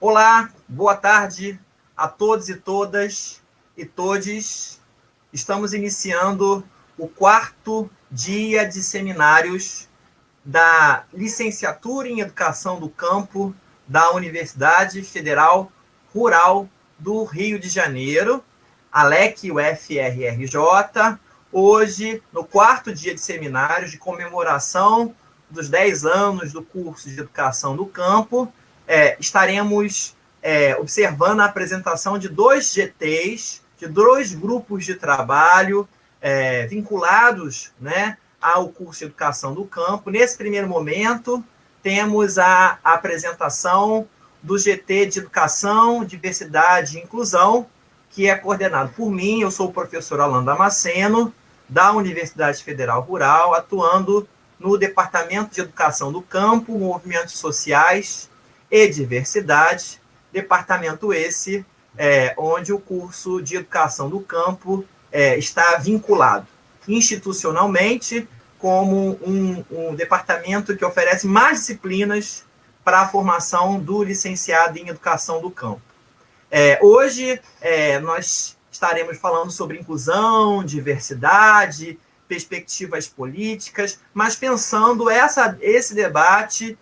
Olá, boa tarde a todos e todas e todes. Estamos iniciando o quarto dia de seminários da Licenciatura em Educação do Campo da Universidade Federal Rural do Rio de Janeiro, ALEC UFRRJ. Hoje, no quarto dia de seminários de comemoração dos 10 anos do curso de Educação do Campo, estaremos observando a apresentação de 2 GTs, de 2 grupos de trabalho vinculados, né, ao curso de Educação do Campo. Nesse primeiro momento, temos a apresentação do GT de Educação, Diversidade e Inclusão, que é coordenado por mim. Eu sou o professor Alan Damasceno, da Universidade Federal Rural, atuando no Departamento de Educação do Campo, Movimentos Sociais e Diversidade, departamento esse onde o curso de Educação do Campo está vinculado institucionalmente como um departamento que oferece mais disciplinas para a formação do licenciado em Educação do Campo. Hoje, nós estaremos falando sobre inclusão, diversidade, perspectivas políticas, mas pensando esse debate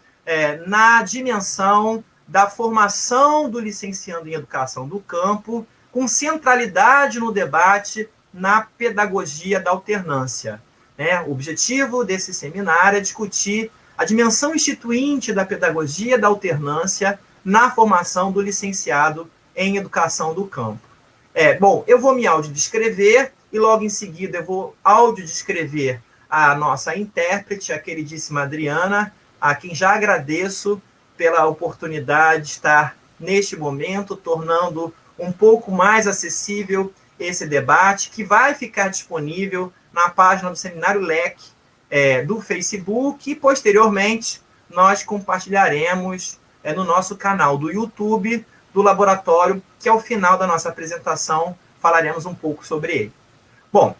na dimensão da formação do licenciando em Educação do Campo, com centralidade no debate na pedagogia da alternância. O objetivo desse seminário é discutir a dimensão instituinte da pedagogia da alternância na formação do licenciado em Educação do Campo. Bom, eu vou me audiodescrever e logo em seguida eu vou audiodescrever a nossa intérprete, a queridíssima Adriana, a quem já agradeço pela oportunidade de estar neste momento, tornando um pouco mais acessível esse debate, que vai ficar disponível na página do Seminário LEC do Facebook, e posteriormente nós compartilharemos no nosso canal do YouTube do laboratório, que ao final da nossa apresentação falaremos um pouco sobre ele. Bom,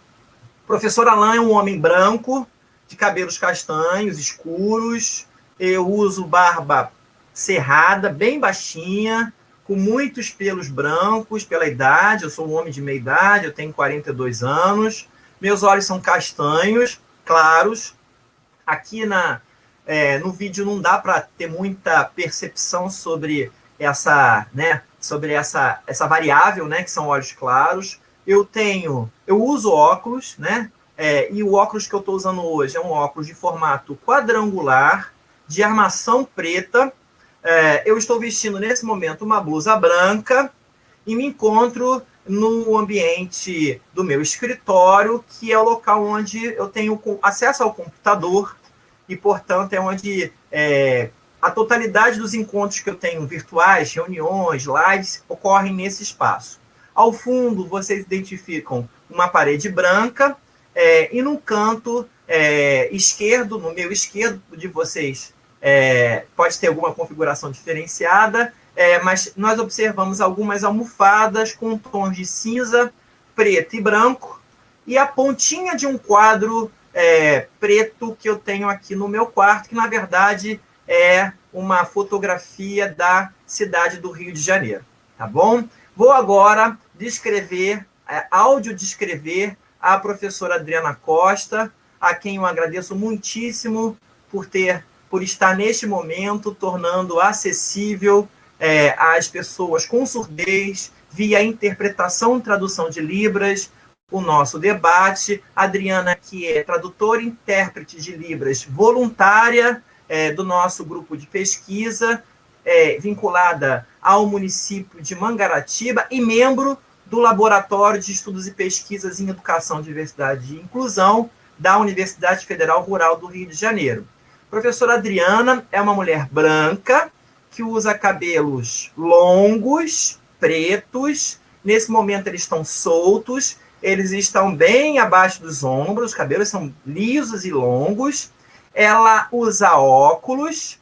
o professor Alan é um homem branco, de cabelos castanhos, escuros. Eu uso barba cerrada, bem baixinha, com muitos pelos brancos pela idade. Eu sou um homem de meia idade, eu tenho 42 anos. Meus olhos são castanhos, claros. Aqui no vídeo não dá para ter muita percepção sobre essa variável, né, que são olhos claros. Eu uso óculos, né, e o óculos que eu estou usando hoje é um óculos de formato quadrangular, de armação preta. Eu estou vestindo nesse momento uma blusa branca e me encontro no ambiente do meu escritório, que é o local onde eu tenho acesso ao computador e, portanto, é onde a totalidade dos encontros que eu tenho virtuais, reuniões, lives, ocorrem nesse espaço. Ao fundo, vocês identificam uma parede branca e no canto esquerdo, no meu esquerdo de vocês, pode ter alguma configuração diferenciada, mas nós observamos algumas almofadas com tons de cinza, preto e branco, e a pontinha de um quadro preto que eu tenho aqui no meu quarto, que na verdade é uma fotografia da cidade do Rio de Janeiro, tá bom? Vou agora audiodescrever a professora Adriana Costa, a quem eu agradeço muitíssimo por estar neste momento tornando acessível às pessoas com surdez, via interpretação e tradução de Libras, o nosso debate. Adriana, que é tradutora e intérprete de Libras voluntária do nosso grupo de pesquisa, vinculada ao município de Mangaratiba e membro do Laboratório de Estudos e Pesquisas em Educação, Diversidade e Inclusão da Universidade Federal Rural do Rio de Janeiro. A professora Adriana é uma mulher branca que usa cabelos longos, pretos. Nesse momento eles estão soltos, eles estão bem abaixo dos ombros, os cabelos são lisos e longos. Ela usa óculos,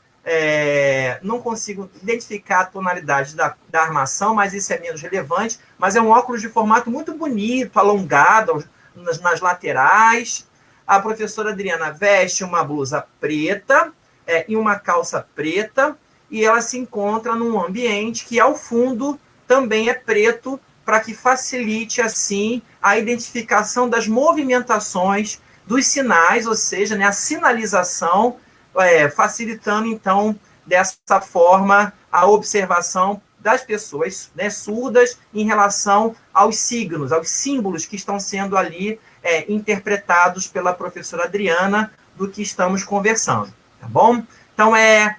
não consigo identificar a tonalidade da armação, mas isso é menos relevante, mas é um óculos de formato muito bonito, alongado nas laterais. A professora Adriana veste uma blusa preta e uma calça preta, e ela se encontra num ambiente que, ao fundo, também é preto, para que facilite, assim, a identificação das movimentações dos sinais, ou seja, né, a sinalização, facilitando, então, dessa forma, a observação das pessoas, né, surdas em relação aos signos, aos símbolos que estão sendo ali interpretados pela professora Adriana do que estamos conversando, tá bom? Então, é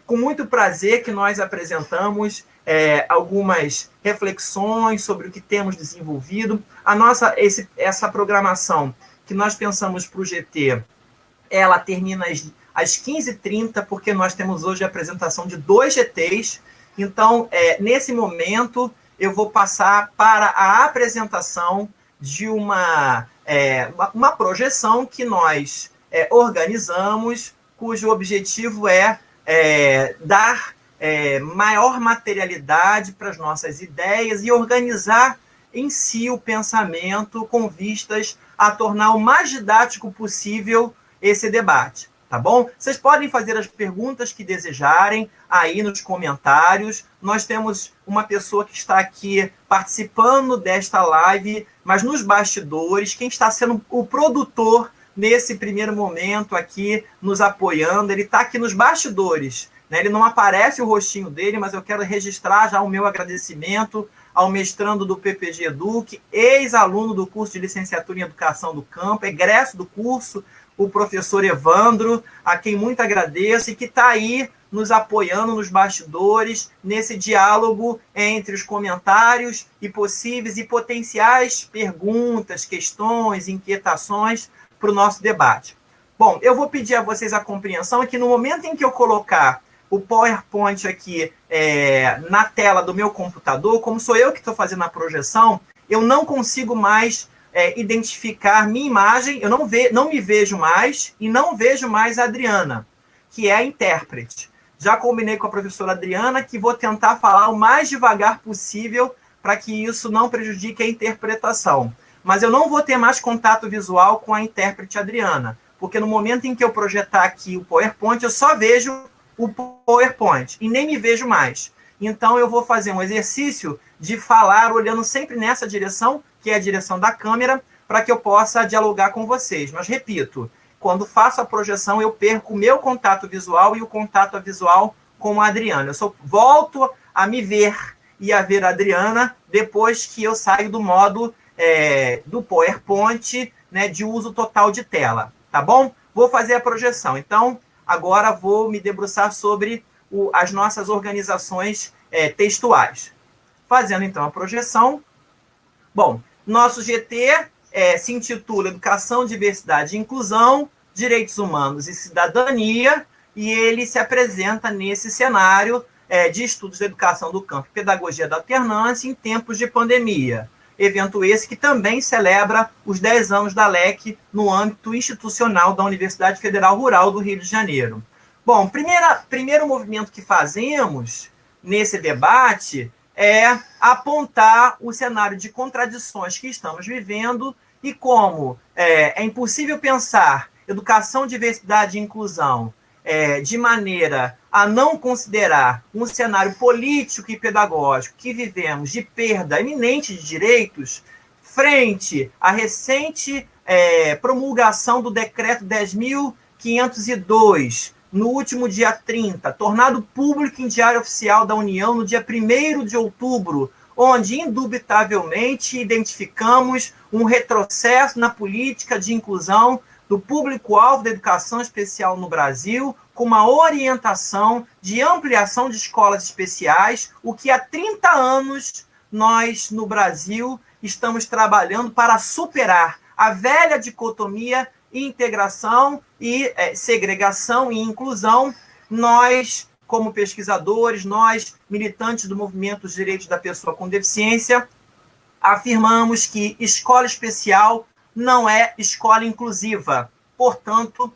com muito prazer que nós apresentamos algumas reflexões sobre o que temos desenvolvido. Essa programação que nós pensamos para o GT, ela termina às 15h30, porque nós temos hoje a apresentação de 2 GTs. Então, nesse momento, eu vou passar para a apresentação de uma projeção que nós organizamos, cujo objetivo é dar maior materialidade para as nossas ideias e organizar em si o pensamento com vistas a tornar o mais didático possível esse debate, tá bom? Vocês podem fazer as perguntas que desejarem aí nos comentários. Nós temos uma pessoa que está aqui participando desta live, mas nos bastidores, quem está sendo o produtor nesse primeiro momento aqui, nos apoiando, ele está aqui nos bastidores, né? Ele não aparece o rostinho dele, mas eu quero registrar já o meu agradecimento ao mestrando do PPG Educ, ex-aluno do curso de licenciatura em Educação do Campo, egresso do curso, o professor Evandro, a quem muito agradeço e que está aí nos apoiando nos bastidores, nesse diálogo entre os comentários e possíveis e potenciais perguntas, questões, inquietações para o nosso debate. Bom, eu vou pedir a vocês a compreensão que no momento em que eu colocar o PowerPoint aqui na tela do meu computador, como sou eu que estou fazendo a projeção, eu não consigo mais identificar minha imagem, eu não me vejo mais e não vejo mais a Adriana, que é a intérprete. Já combinei com a professora Adriana que vou tentar falar o mais devagar possível para que isso não prejudique a interpretação. Mas eu não vou ter mais contato visual com a intérprete Adriana, porque no momento em que eu projetar aqui o PowerPoint, eu só vejo o PowerPoint e nem me vejo mais. Então eu vou fazer um exercício de falar olhando sempre nessa direção, que é a direção da câmera, para que eu possa dialogar com vocês. Mas repito, quando faço a projeção, eu perco o meu contato visual e o contato visual com a Adriana. Eu só volto a me ver e a ver a Adriana depois que eu saio do modo do PowerPoint, né, de uso total de tela, tá bom? Vou fazer a projeção. Então, agora vou me debruçar sobre as nossas organizações textuais. Fazendo, então, a projeção. Bom, nosso GT se intitula Educação, Diversidade e Inclusão, Direitos Humanos e Cidadania, e ele se apresenta nesse cenário de estudos da educação do campo e pedagogia da alternância em tempos de pandemia. Evento esse que também celebra os 10 anos da LEC no âmbito institucional da Universidade Federal Rural do Rio de Janeiro. Bom, primeiro movimento que fazemos nesse debate é apontar o cenário de contradições que estamos vivendo e como é impossível pensar educação, diversidade e inclusão de maneira a não considerar um cenário político e pedagógico que vivemos de perda iminente de direitos frente à recente promulgação do decreto 10.502, no último dia 30, tornado público em Diário Oficial da União no dia 1º de outubro, onde indubitavelmente identificamos um retrocesso na política de inclusão do público-alvo da educação especial no Brasil, com uma orientação de ampliação de escolas especiais, o que há 30 anos nós, no Brasil, estamos trabalhando para superar a velha dicotomia integração e segregação e inclusão. Nós, como pesquisadores, nós, militantes do movimento dos direitos da pessoa com deficiência, afirmamos que escola especial não é escola inclusiva. Portanto,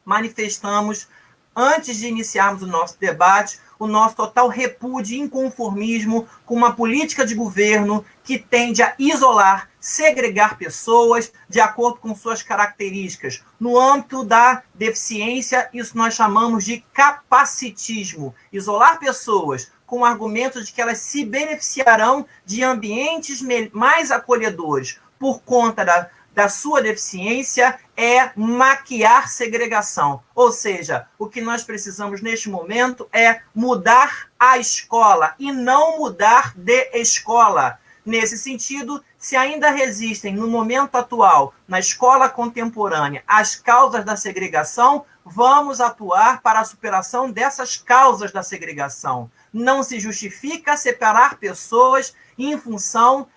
manifestamos antes de iniciarmos o nosso debate, o nosso total repúdio e inconformismo com uma política de governo que tende a isolar, segregar pessoas de acordo com suas características. No âmbito da deficiência, isso nós chamamos de capacitismo. Isolar pessoas com o argumento de que elas se beneficiarão de ambientes mais acolhedores por conta da sua deficiência é maquiar segregação. Ou seja, o que nós precisamos neste momento é mudar a escola e não mudar de escola. Nesse sentido, se ainda resistem no momento atual, na escola contemporânea, as causas da segregação, vamos atuar para a superação dessas causas da segregação. Não se justifica separar pessoas em função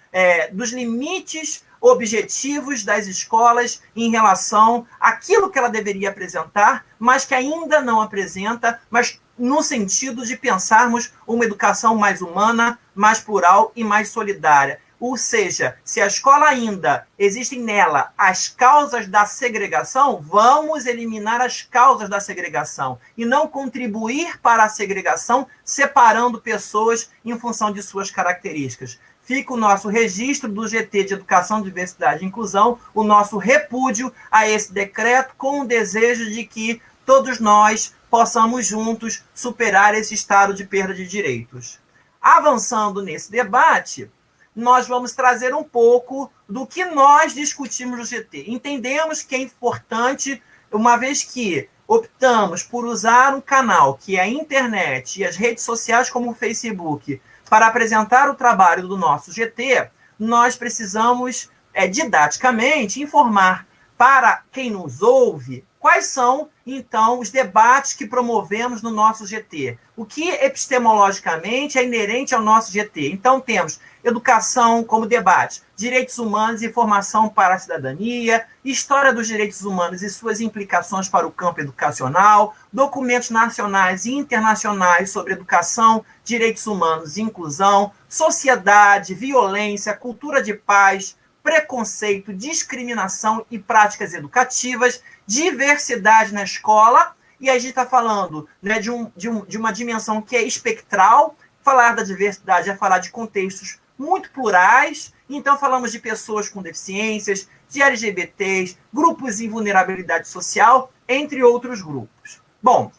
dos limites objetivos das escolas em relação àquilo que ela deveria apresentar, mas que ainda não apresenta, mas no sentido de pensarmos uma educação mais humana, mais plural e mais solidária. Ou seja, se a escola ainda existem nela as causas da segregação, vamos eliminar as causas da segregação e não contribuir para a segregação separando pessoas em função de suas características. Fica o nosso registro do GT de Educação, Diversidade e Inclusão, o nosso repúdio a esse decreto com o desejo de que todos nós possamos juntos superar esse estado de perda de direitos. Avançando nesse debate, nós vamos trazer um pouco do que nós discutimos no GT. Entendemos que é importante, uma vez que optamos por usar um canal que é a internet e as redes sociais como o Facebook para apresentar o trabalho do nosso GT, nós precisamos didaticamente informar para quem nos ouve quais são, então, os debates que promovemos no nosso GT. O que epistemologicamente é inerente ao nosso GT. Então, temos educação como debate, direitos humanos e formação para a cidadania, história dos direitos humanos e suas implicações para o campo educacional, documentos nacionais e internacionais sobre educação, direitos humanos e inclusão, sociedade, violência, cultura de paz, preconceito, discriminação e práticas educativas, diversidade na escola, e a gente está falando, né, de uma dimensão que é espectral. Falar da diversidade é falar de contextos muito plurais, então falamos de pessoas com deficiências, de LGBTs, grupos em vulnerabilidade social, entre outros grupos. Bom,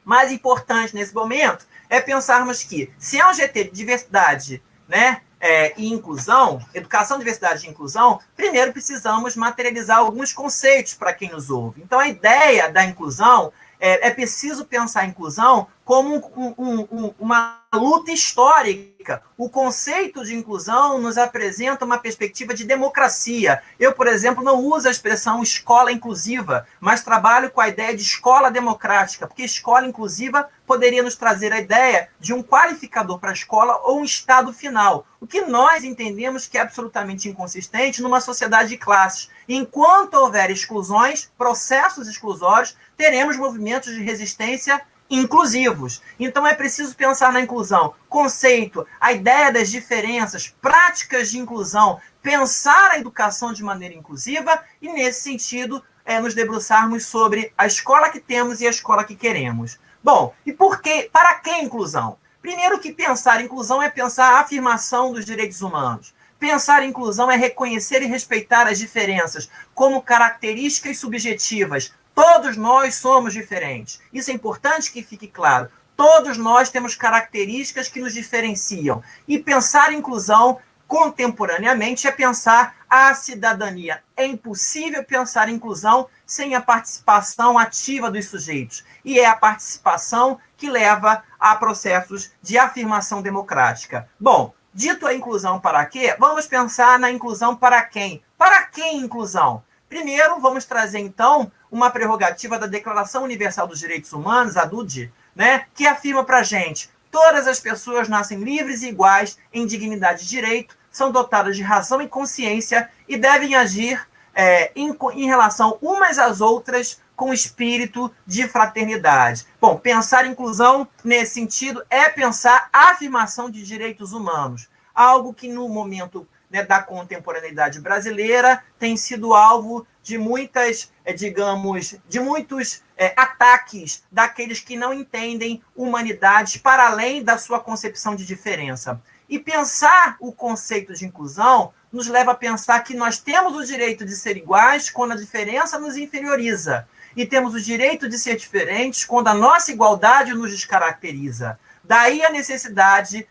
mais importante nesse momento é pensarmos que, se é um GT de diversidade, né, e inclusão, educação, diversidade e inclusão, primeiro precisamos materializar alguns conceitos para quem nos ouve. Então, a ideia da inclusão, é preciso pensar a inclusão como uma luta histórica. O conceito de inclusão nos apresenta uma perspectiva de democracia. Eu, por exemplo, não uso a expressão escola inclusiva, mas trabalho com a ideia de escola democrática, porque escola inclusiva poderia nos trazer a ideia de um qualificador para a escola ou um estado final, o que nós entendemos que é absolutamente inconsistente numa sociedade de classes. Enquanto houver exclusões, processos exclusórios, teremos movimentos de resistência inclusivos. Então é preciso pensar na inclusão, conceito, a ideia das diferenças, práticas de inclusão, pensar a educação de maneira inclusiva e, nesse sentido, nos debruçarmos sobre a escola que temos e a escola que queremos. Bom, e por quê? Para que inclusão? Primeiro que pensar inclusão é pensar a afirmação dos direitos humanos. Pensar em inclusão é reconhecer e respeitar as diferenças como características subjetivas. Todos nós somos diferentes. Isso é importante que fique claro. Todos nós temos características que nos diferenciam. E pensar em inclusão contemporaneamente é pensar a cidadania. É impossível pensar em inclusão sem a participação ativa dos sujeitos. E é a participação que leva a processos de afirmação democrática. Bom, dito a inclusão para quê? Vamos pensar na inclusão para quem? Para quem inclusão? Primeiro, vamos trazer, então, uma prerrogativa da Declaração Universal dos Direitos Humanos, a DUD, né, que afirma para a gente: todas as pessoas nascem livres e iguais em dignidade e direito, são dotadas de razão e consciência e devem agir em relação umas às outras com espírito de fraternidade. Bom, pensar inclusão nesse sentido é pensar a afirmação de direitos humanos, algo que no momento, né, da contemporaneidade brasileira tem sido alvo de muitas, de muitos ataques daqueles que não entendem humanidades para além da sua concepção de diferença. E pensar o conceito de inclusão nos leva a pensar que nós temos o direito de ser iguais quando a diferença nos inferioriza. E temos o direito de ser diferentes quando a nossa igualdade nos descaracteriza. Daí a necessidade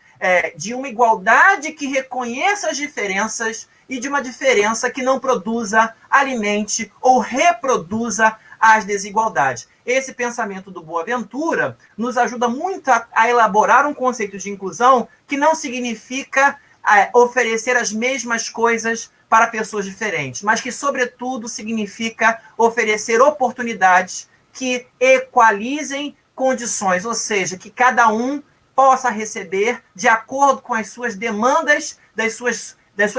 de uma igualdade que reconheça as diferenças e de uma diferença que não produza, alimente ou reproduza as desigualdades. Esse pensamento do Boaventura nos ajuda muito a elaborar um conceito de inclusão que não significa oferecer as mesmas coisas para pessoas diferentes, mas que, sobretudo, significa oferecer oportunidades que equalizem condições, ou seja, que cada um possa receber de acordo com as suas demandas, das suas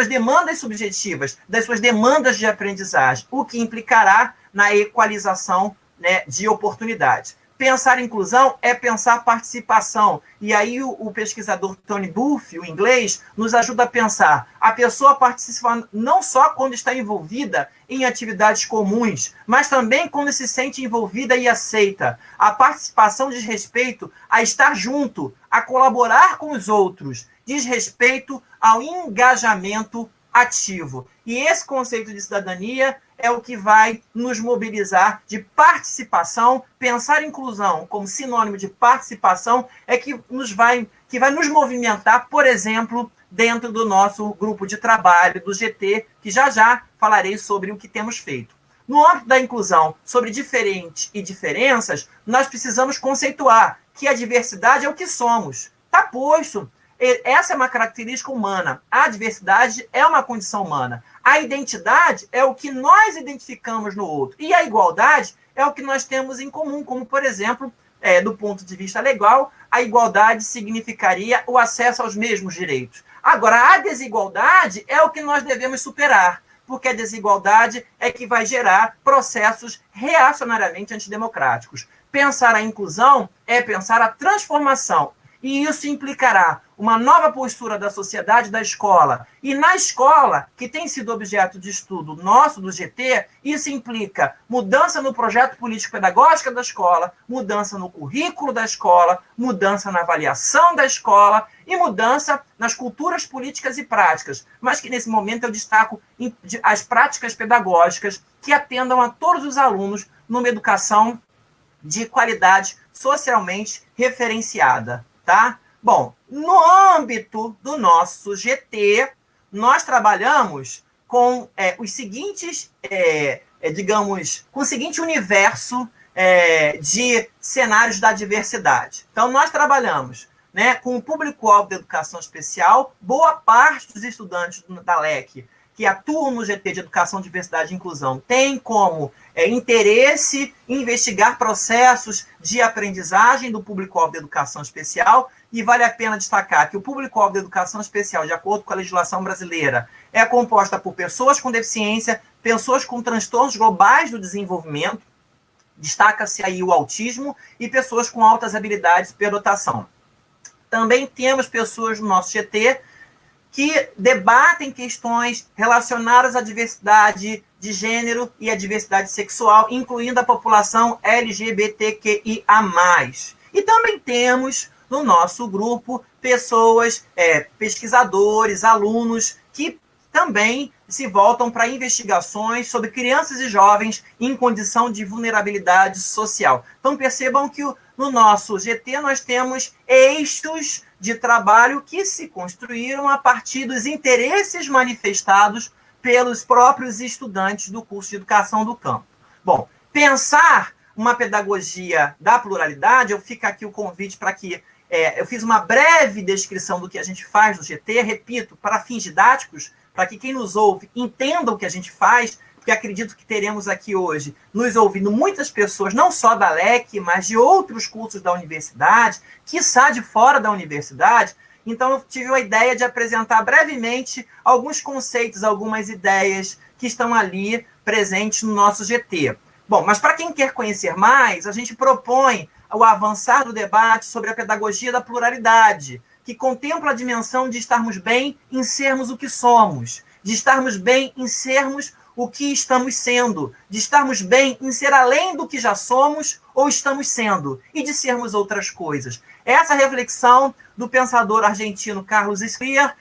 demandas subjetivas, das suas demandas de aprendizagem, o que implicará na equalização, né, de oportunidades. Pensar inclusão é pensar participação. E aí o pesquisador Tony Buff, o inglês, nos ajuda a pensar. A pessoa participa não só quando está envolvida em atividades comuns, mas também quando se sente envolvida e aceita. A participação diz respeito a estar junto, a colaborar com os outros, diz respeito ao engajamento ativo. E esse conceito de cidadania é o que vai nos mobilizar de participação. Pensar inclusão como sinônimo de participação é que vai nos movimentar, por exemplo, dentro do nosso grupo de trabalho, do GT, que já falarei sobre o que temos feito. No âmbito da inclusão, sobre diferentes e diferenças, nós precisamos conceituar que a diversidade é o que somos. Está posto. Essa é uma característica humana. A diversidade é uma condição humana. A identidade é o que nós identificamos no outro. E a igualdade é o que nós temos em comum, como, por exemplo, do ponto de vista legal, a igualdade significaria o acesso aos mesmos direitos. Agora, a desigualdade é o que nós devemos superar, porque a desigualdade é que vai gerar processos reacionariamente antidemocráticos. Pensar a inclusão é pensar a transformação. E isso implicará uma nova postura da sociedade, da escola. E na escola, que tem sido objeto de estudo nosso, do GT, isso implica mudança no projeto político-pedagógico da escola, mudança no currículo da escola, mudança na avaliação da escola e mudança nas culturas políticas e práticas. Mas que nesse momento eu destaco as práticas pedagógicas que atendam a todos os alunos numa educação de qualidade socialmente referenciada. Tá? Bom, no âmbito do nosso GT, nós trabalhamos com os seguintes, com o seguinte universo de cenários da diversidade. Então, nós trabalhamos, né, com o público-alvo da educação especial. Boa parte dos estudantes da LEC que atuam no GT de Educação, Diversidade e Inclusão tem como interesse investigar processos de aprendizagem do público-alvo da educação especial, e vale a pena destacar que o público-alvo da educação especial, de acordo com a legislação brasileira, é composta por pessoas com deficiência, pessoas com transtornos globais do desenvolvimento, destaca-se aí o autismo, e pessoas com altas habilidades de superdotação. Também temos pessoas no nosso GT que debatem questões relacionadas à diversidade de gênero e à diversidade sexual, incluindo a população LGBTQIA+. E também temos no nosso grupo pessoas, pesquisadores, alunos, que também se voltam para investigações sobre crianças e jovens em condição de vulnerabilidade social. Então percebam que no nosso GT nós temos eixos de trabalho que se construíram a partir dos interesses manifestados pelos próprios estudantes do curso de Educação do Campo. Bom, pensar uma pedagogia da pluralidade, eu fico aqui o convite para que eu fiz uma breve descrição do que a gente faz no GT, repito, para fins didáticos, para que quem nos ouve entenda o que a gente faz, porque acredito que teremos aqui hoje, nos ouvindo muitas pessoas, não só da LEC, mas de outros cursos da universidade, quiçá de fora da universidade. Então, eu tive a ideia de apresentar brevemente alguns conceitos, algumas ideias que estão ali presentes no nosso GT. Bom, mas para quem quer conhecer mais, a gente propõe o avançar do debate sobre a pedagogia da pluralidade, que contempla a dimensão de estarmos bem em sermos o que somos, de estarmos bem em sermos o que estamos sendo, de estarmos bem em ser além do que já somos ou estamos sendo, e de sermos outras coisas. Essa reflexão do pensador argentino Carlos Escliar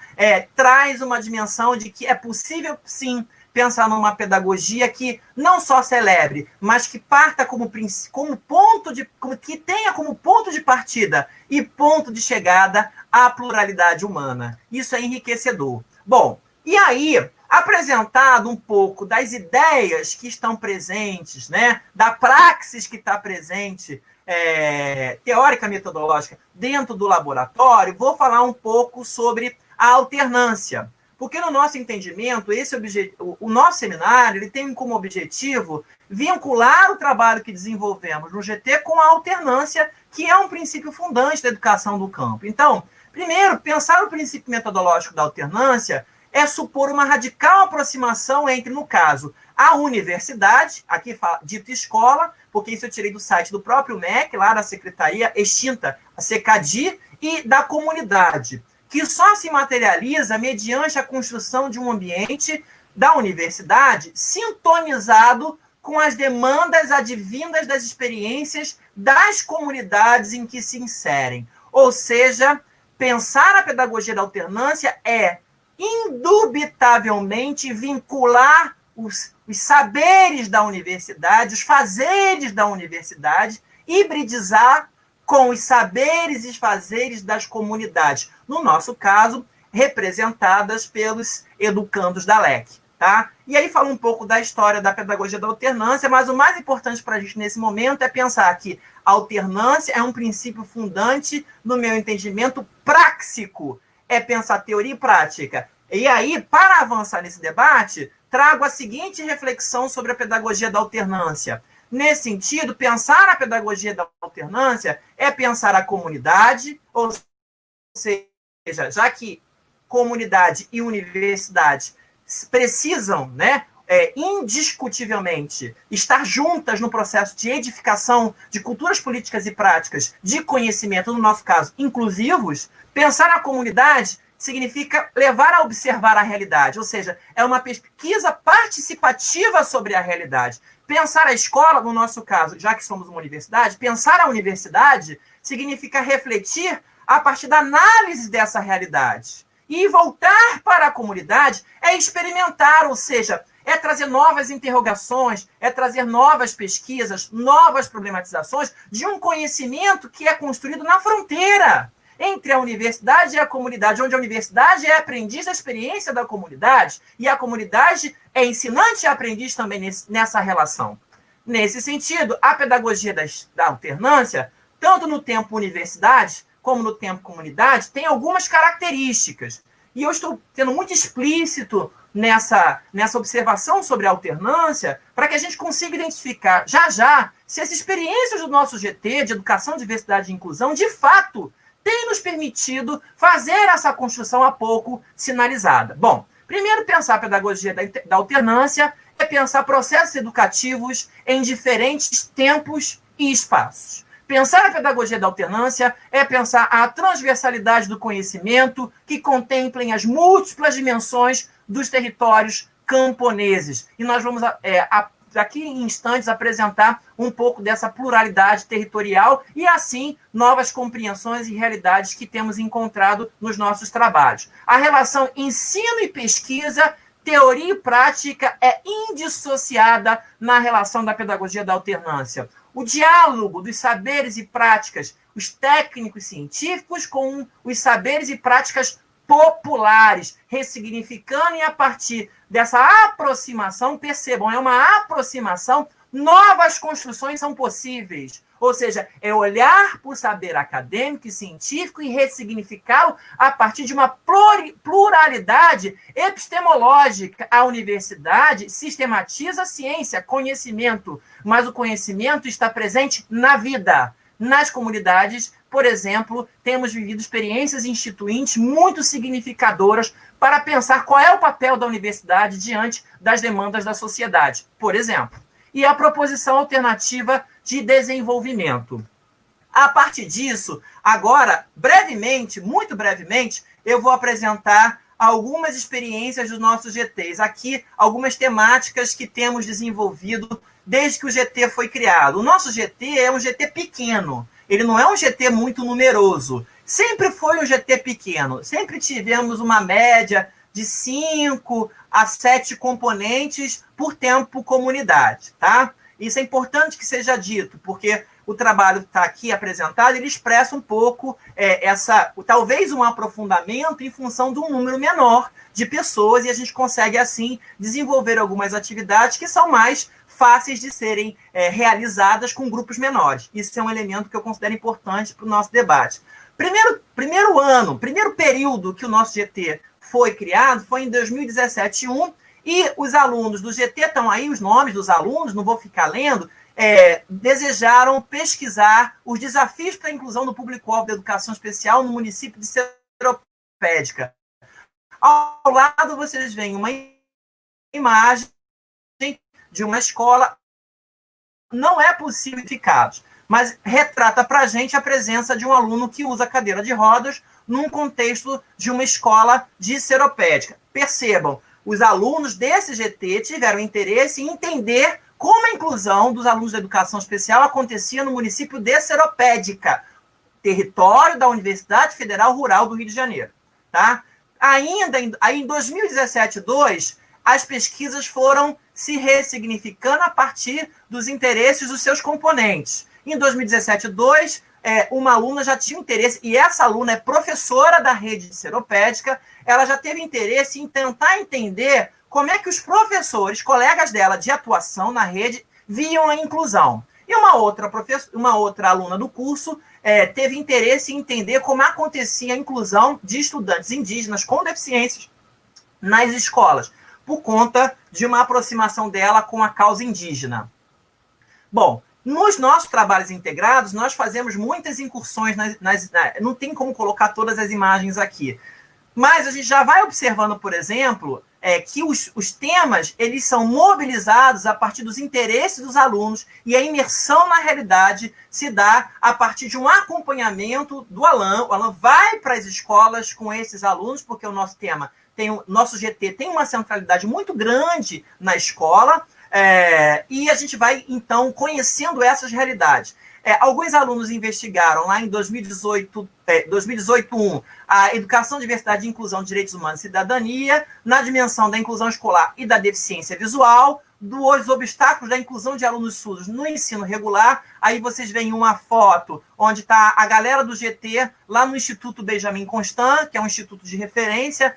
traz uma dimensão de que é possível, sim, pensar numa pedagogia que não só celebre, mas que parta que tenha como ponto de partida e ponto de chegada a pluralidade humana. Isso é enriquecedor. Bom, e aí, apresentado um pouco das ideias que estão presentes, né, da praxis que está presente, teórica metodológica, dentro do laboratório, vou falar um pouco sobre a alternância. Porque no nosso entendimento, o nosso seminário ele tem como objetivo vincular o trabalho que desenvolvemos no GT com a alternância, que é um princípio fundante da educação do campo. Então, primeiro, pensar o princípio metodológico da alternância é supor uma radical aproximação entre, no caso, a universidade, aqui fala dito escola, porque isso eu tirei do site do próprio MEC, lá da secretaria extinta, a SECADI, e da comunidade, que só se materializa mediante a construção de um ambiente da universidade sintonizado com as demandas advindas das experiências das comunidades em que se inserem. Ou seja, pensar a pedagogia da alternância é indubitavelmente vincular os saberes da universidade, os fazeres da universidade, hibridizar com os saberes e fazeres das comunidades, no nosso caso, representadas pelos educandos da LEC. Tá? E aí fala um pouco da história da pedagogia da alternância, mas o mais importante para a gente nesse momento é pensar que a alternância é um princípio fundante, no meu entendimento, práxico, é pensar teoria e prática. E aí, para avançar nesse debate, trago a seguinte reflexão sobre a pedagogia da alternância. Nesse sentido, pensar a pedagogia da alternância é pensar a comunidade, ou seja, já que comunidade e universidade precisam, né, indiscutivelmente estar juntas no processo de edificação de culturas políticas e práticas de conhecimento, no nosso caso, inclusivos, pensar na comunidade significa levar a observar a realidade, ou seja, é uma pesquisa participativa sobre a realidade. Pensar a escola, no nosso caso, já que somos uma universidade, pensar a universidade significa refletir a partir da análise dessa realidade. E voltar para a comunidade é experimentar, ou seja, é trazer novas interrogações, é trazer novas pesquisas, novas problematizações de um conhecimento que é construído na fronteira entre a universidade e a comunidade, onde a universidade é aprendiz da experiência da comunidade e a comunidade é ensinante e aprendiz também nessa relação. Nesse sentido, a pedagogia da alternância, tanto no tempo universidade como no tempo comunidade, tem algumas características. E eu estou sendo muito explícito nessa observação sobre a alternância para que a gente consiga identificar já se as experiências do nosso GT, de educação, diversidade e inclusão, de fato, tem nos permitido fazer essa construção há pouco sinalizada. Bom, primeiro, pensar a pedagogia da alternância é pensar processos educativos em diferentes tempos e espaços. Pensar a pedagogia da alternância é pensar a transversalidade do conhecimento que contemplem as múltiplas dimensões dos territórios camponeses. E nós vamos daqui em instantes apresentar um pouco dessa pluralidade territorial e, assim, novas compreensões e realidades que temos encontrado nos nossos trabalhos. A relação ensino e pesquisa, teoria e prática é indissociada na relação da pedagogia da alternância. O diálogo dos saberes e práticas, os técnicos científicos com os saberes e práticas populares, ressignificando e a partir dessa aproximação, percebam, é uma aproximação, novas construções são possíveis. Ou seja, é olhar para o saber acadêmico e científico e ressignificá-lo a partir de uma pluralidade epistemológica. A universidade sistematiza a ciência, conhecimento, mas o conhecimento está presente na vida. Nas comunidades, por exemplo, temos vivido experiências instituintes muito significadoras para pensar qual é o papel da universidade diante das demandas da sociedade, por exemplo. E a proposição alternativa de desenvolvimento. A partir disso, agora, brevemente, muito brevemente, eu vou apresentar algumas experiências dos nossos GTs. Aqui, algumas temáticas que temos desenvolvido desde que o GT foi criado. O nosso GT é um GT pequeno, ele não é um GT muito numeroso. Sempre foi um GT pequeno, sempre tivemos uma média de 5 a 7 componentes por tempo comunidade, tá? Isso é importante que seja dito, porque o trabalho que está aqui apresentado, ele expressa um pouco talvez um aprofundamento em função de um número menor de pessoas, e a gente consegue, assim, desenvolver algumas atividades que são mais fáceis de serem realizadas com grupos menores. Isso é um elemento que eu considero importante para o nosso debate. Primeiro período que o nosso GT foi criado foi em 2017-1, e os alunos do GT, estão aí os nomes dos alunos, não vou ficar lendo, desejaram pesquisar os desafios para a inclusão do público-alvo da educação especial no município de Seropédica. Ao lado, vocês veem uma imagem de uma escola, não é possível identificar, mas retrata para a gente a presença de um aluno que usa cadeira de rodas num contexto de uma escola de Seropédica. Percebam, os alunos desse GT tiveram interesse em entender como a inclusão dos alunos da educação especial acontecia no município de Seropédica, território da Universidade Federal Rural do Rio de Janeiro. Tá? Ainda em 2017-2, as pesquisas foram se ressignificando a partir dos interesses dos seus componentes. Em 2017-2, uma aluna já tinha interesse, e essa aluna é professora da rede de Seropédica, ela já teve interesse em tentar entender como é que os professores, colegas dela de atuação na rede, viam a inclusão. E uma outra aluna do curso teve interesse em entender como acontecia a inclusão de estudantes indígenas com deficiências nas escolas, por conta de uma aproximação dela com a causa indígena. Bom, nos nossos trabalhos integrados, nós fazemos muitas incursões, não tem como colocar todas as imagens aqui, mas a gente já vai observando, por exemplo, que os temas eles são mobilizados a partir dos interesses dos alunos, e a imersão na realidade se dá a partir de um acompanhamento do Alan. O Alan vai para as escolas com esses alunos, porque o nosso tema, nosso GT tem uma centralidade muito grande na escola, e a gente vai, então, conhecendo essas realidades. Alguns alunos investigaram lá em 2018-1 a educação, diversidade, inclusão, direitos humanos e cidadania, na dimensão da inclusão escolar e da deficiência visual, dos obstáculos da inclusão de alunos surdos no ensino regular. Aí vocês veem uma foto onde está a galera do GT lá no Instituto Benjamin Constant, que é um instituto de referência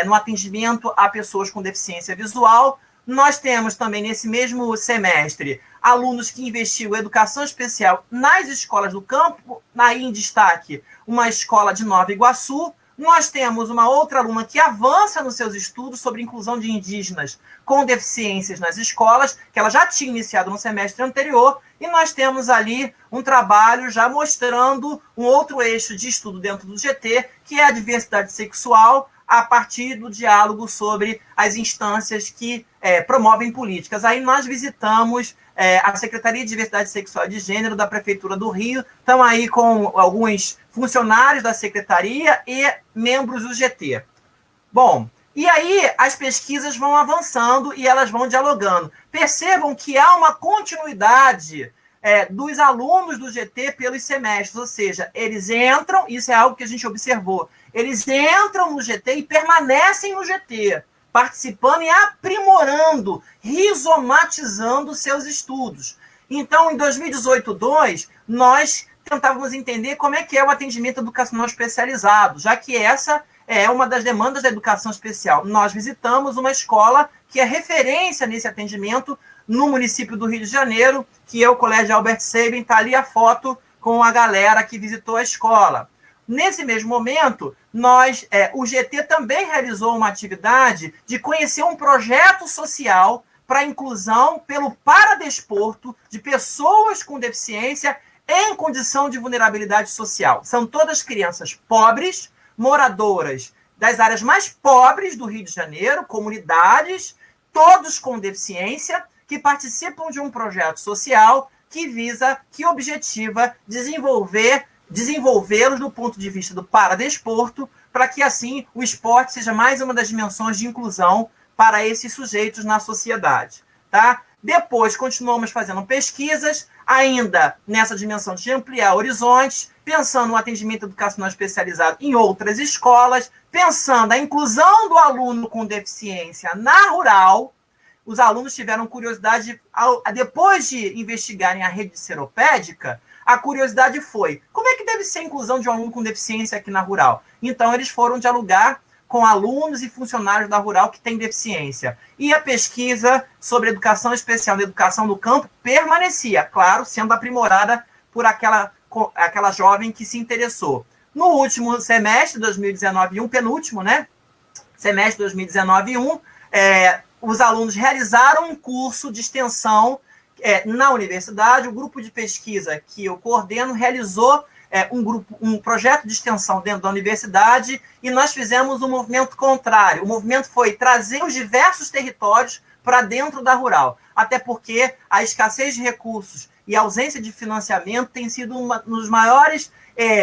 no atendimento a pessoas com deficiência visual. Nós temos também, nesse mesmo semestre, alunos que investigam educação especial nas escolas do campo, aí em destaque uma escola de Nova Iguaçu. Nós temos uma outra aluna que avança nos seus estudos sobre inclusão de indígenas com deficiências nas escolas, que ela já tinha iniciado no semestre anterior, e nós temos ali um trabalho já mostrando um outro eixo de estudo dentro do GT, que é a diversidade sexual, a partir do diálogo sobre as instâncias que promovem políticas. Aí nós visitamos a Secretaria de Diversidade Sexual e de Gênero da Prefeitura do Rio, estão aí com alguns funcionários da Secretaria e membros do GT. Bom, e aí as pesquisas vão avançando e elas vão dialogando. Percebam que há uma continuidade dos alunos do GT pelos semestres, ou seja, eles entram, isso é algo que a gente observou, eles entram no GT e permanecem no GT, participando e aprimorando, rizomatizando seus estudos. Então, em 2018-2, nós tentávamos entender como é que é o atendimento educacional especializado, já que essa é uma das demandas da educação especial. Nós visitamos uma escola que é referência nesse atendimento no município do Rio de Janeiro, que é o Colégio Albert Sabin. Está ali a foto com a galera que visitou a escola. Nesse mesmo momento, o GT também realizou uma atividade de conhecer um projeto social para a inclusão pelo paradesporto de pessoas com deficiência em condição de vulnerabilidade social. São todas crianças pobres, moradoras das áreas mais pobres do Rio de Janeiro, comunidades, todos com deficiência, que participam de um projeto social que objetiva desenvolver desenvolvê-los do ponto de vista do paradesporto, para que, assim, o esporte seja mais uma das dimensões de inclusão para esses sujeitos na sociedade. Tá? Depois, continuamos fazendo pesquisas, ainda nessa dimensão de ampliar horizontes, pensando no atendimento educacional especializado em outras escolas, pensando a inclusão do aluno com deficiência na rural. Os alunos tiveram curiosidade, depois de investigarem a rede seropédica, a curiosidade foi, como é que deve ser a inclusão de um aluno com deficiência aqui na rural? Então, eles foram dialogar com alunos e funcionários da rural que têm deficiência. E a pesquisa sobre educação especial e educação do campo permanecia, claro, sendo aprimorada por aquela jovem que se interessou. No último semestre de 2019-1, penúltimo, né? Semestre de 2019-1, os alunos realizaram um curso de extensão na universidade. O grupo de pesquisa que eu coordeno realizou um projeto de extensão dentro da universidade, e nós fizemos um movimento contrário. O movimento foi trazer os diversos territórios para dentro da rural, até porque a escassez de recursos e a ausência de financiamento tem sido um dos maiores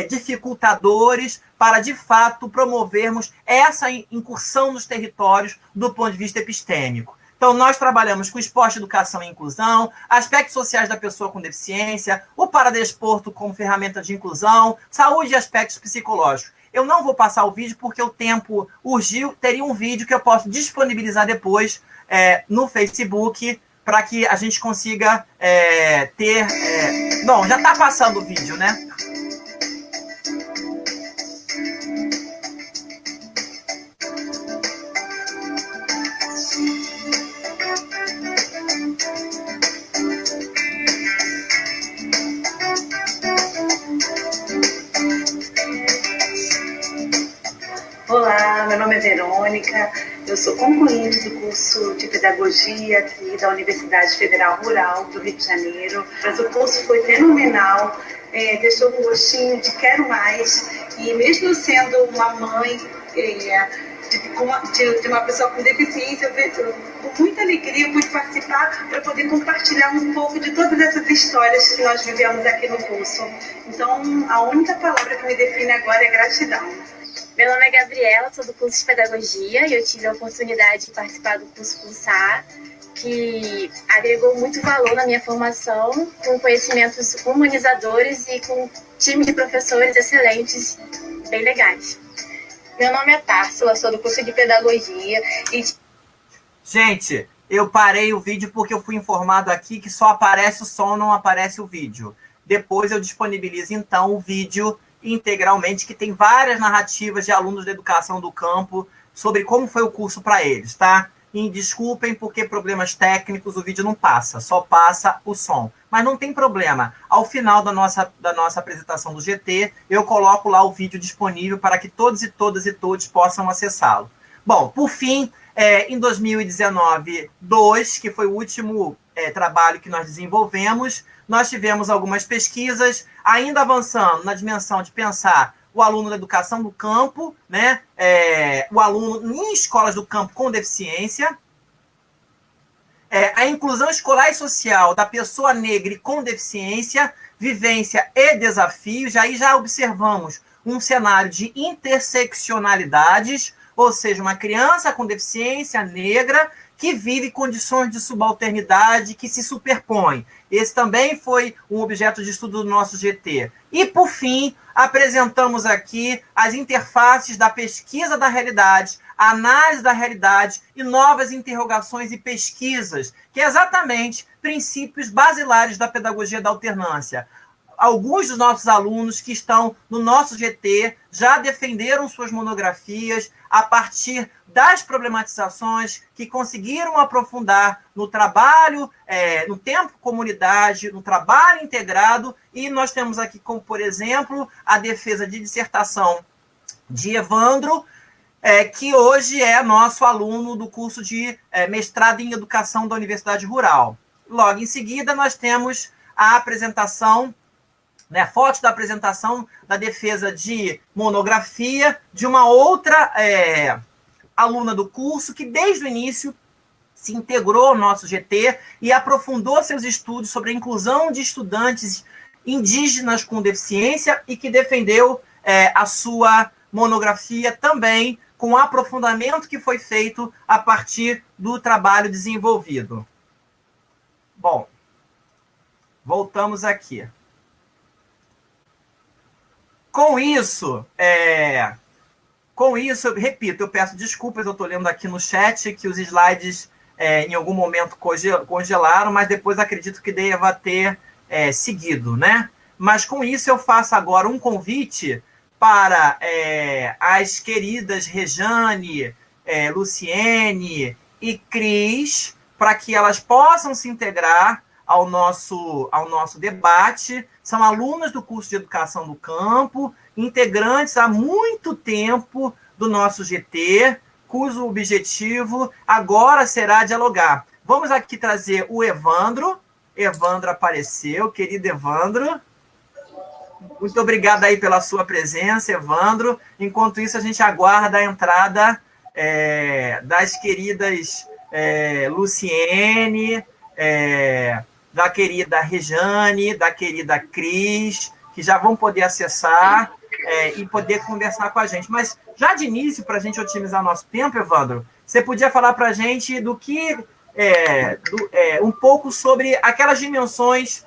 dificultadores para, de fato, promovermos essa incursão nos territórios do ponto de vista epistêmico. Então, nós trabalhamos com esporte, educação e inclusão, aspectos sociais da pessoa com deficiência, o paradesporto como ferramenta de inclusão, saúde e aspectos psicológicos. Eu não vou passar o vídeo porque o tempo urgiu. Teria um vídeo que eu posso disponibilizar depois no Facebook para que a gente consiga ter... Bom, já está passando o vídeo, né? Olá, meu nome é Verônica, eu sou concluinte do curso de Pedagogia aqui da Universidade Federal Rural do Rio de Janeiro. Mas o curso foi fenomenal, deixou um gostinho de quero mais, e mesmo sendo uma mãe de uma pessoa com deficiência, eu com muita alegria pude participar para poder compartilhar um pouco de todas essas histórias que nós vivemos aqui no curso. Então, a única palavra que me define agora é gratidão. Meu nome é Gabriela, sou do curso de Pedagogia e eu tive a oportunidade de participar do curso Pulsar, que agregou muito valor na minha formação, com conhecimentos humanizadores e com time de professores excelentes, bem legais. Meu nome é Társila, sou do curso de Pedagogia e... Gente, eu parei o vídeo porque eu fui informado aqui que só aparece o som, não aparece o vídeo. Depois eu disponibilizo, então, o vídeo integralmente, que tem várias narrativas de alunos da educação do campo sobre como foi o curso para eles, tá? E desculpem porque problemas técnicos, o vídeo não passa, só passa o som. Mas não tem problema. Ao final da nossa apresentação do GT, eu coloco lá o vídeo disponível para que todos e todas e todos possam acessá-lo. Bom, por fim, em 2019-2, que foi o último trabalho que nós desenvolvemos, nós tivemos algumas pesquisas, ainda avançando na dimensão de pensar o aluno da educação do campo, né? O aluno em escolas do campo com deficiência, a inclusão escolar e social da pessoa negra e com deficiência, vivência e desafios. Aí já observamos um cenário de interseccionalidades, ou seja, uma criança com deficiência negra que vive condições de subalternidade que se superpõem. Esse também foi um objeto de estudo do nosso GT. E, por fim, apresentamos aqui as interfaces da pesquisa da realidade, a análise da realidade e novas interrogações e pesquisas, que é exatamente princípios basilares da pedagogia da alternância. Alguns dos nossos alunos que estão no nosso GT já defenderam suas monografias a partir das problematizações que conseguiram aprofundar no trabalho, no tempo comunidade, no trabalho integrado, e nós temos aqui como, por exemplo, a defesa de dissertação de Evandro, que hoje é nosso aluno do curso de mestrado em educação da Universidade Rural. Logo em seguida, nós temos a apresentação, fotos da apresentação da defesa de monografia de uma outra aluna do curso que desde o início se integrou ao nosso GT e aprofundou seus estudos sobre a inclusão de estudantes indígenas com deficiência e que defendeu a sua monografia também com o aprofundamento que foi feito a partir do trabalho desenvolvido. Bom, voltamos aqui. Com isso, eu repito, eu peço desculpas, eu estou lendo aqui no chat que os slides em algum momento congelaram, mas depois acredito que deva ter seguido, né? Mas com isso eu faço agora um convite para as queridas Rejane, Luciene e Cris, para que elas possam se integrar ao nosso debate. São alunas do curso de Educação do Campo, integrantes há muito tempo do nosso GT, cujo objetivo agora será dialogar. Vamos aqui trazer o Evandro. Evandro apareceu, querido Evandro. Muito obrigado aí pela sua presença, Evandro. Enquanto isso, a gente aguarda a entrada das queridas Luciene, da querida Rejane, da querida Cris, que já vão poder acessar e poder conversar com a gente. Mas, já de início, para a gente otimizar nosso tempo, Evandro, você podia falar para a gente do que um pouco sobre aquelas dimensões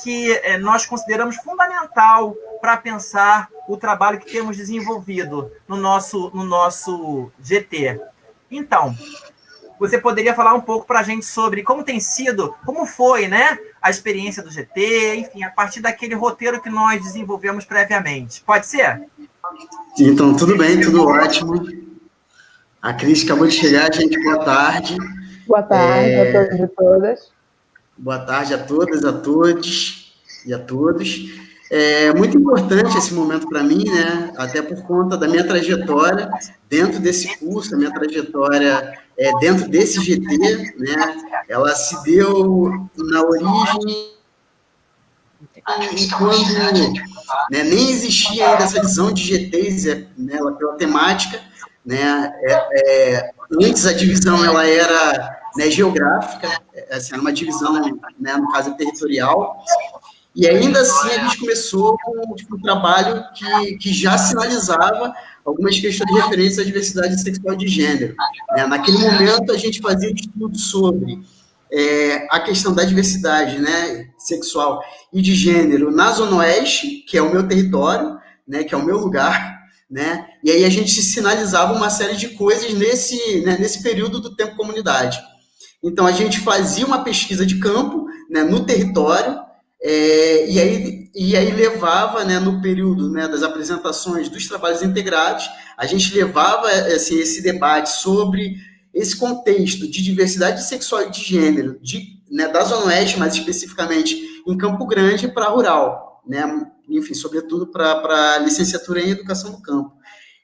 que nós consideramos fundamental para pensar o trabalho que temos desenvolvido no nosso GT. Então, você poderia falar um pouco para a gente sobre como tem sido, como foi, né, a experiência do GT, enfim, a partir daquele roteiro que nós desenvolvemos previamente. Pode ser? Então, tudo bem, tudo ótimo. A Cris acabou de chegar, gente, boa tarde. Boa tarde a todos e todas. Boa tarde a todas, a todos e a todos. É muito importante esse momento para mim, né? Até por conta da minha trajetória dentro desse curso, a minha trajetória dentro desse GT, né? Ela se deu na origem quando nem existia ainda essa visão de GTs, né, pela temática, né? Antes a divisão ela era geográfica, assim, era uma divisão, né, no caso territorial. E ainda assim a gente começou com um trabalho que já sinalizava algumas questões referentes à diversidade sexual de gênero. Naquele momento, a gente fazia um estudo sobre a questão da diversidade, né, sexual e de gênero na Zona Oeste, que é o meu território, né, que é o meu lugar, né, e aí a gente sinalizava uma série de coisas nesse período do tempo comunidade. Então, a gente fazia uma pesquisa de campo, né, no território, e aí levava, né, no período, né, das apresentações dos trabalhos integrados, a gente levava assim, esse debate sobre esse contexto de diversidade sexual e de gênero, né, da Zona Oeste, mais especificamente em Campo Grande, para rural, né, enfim, sobretudo para a licenciatura em Educação do Campo.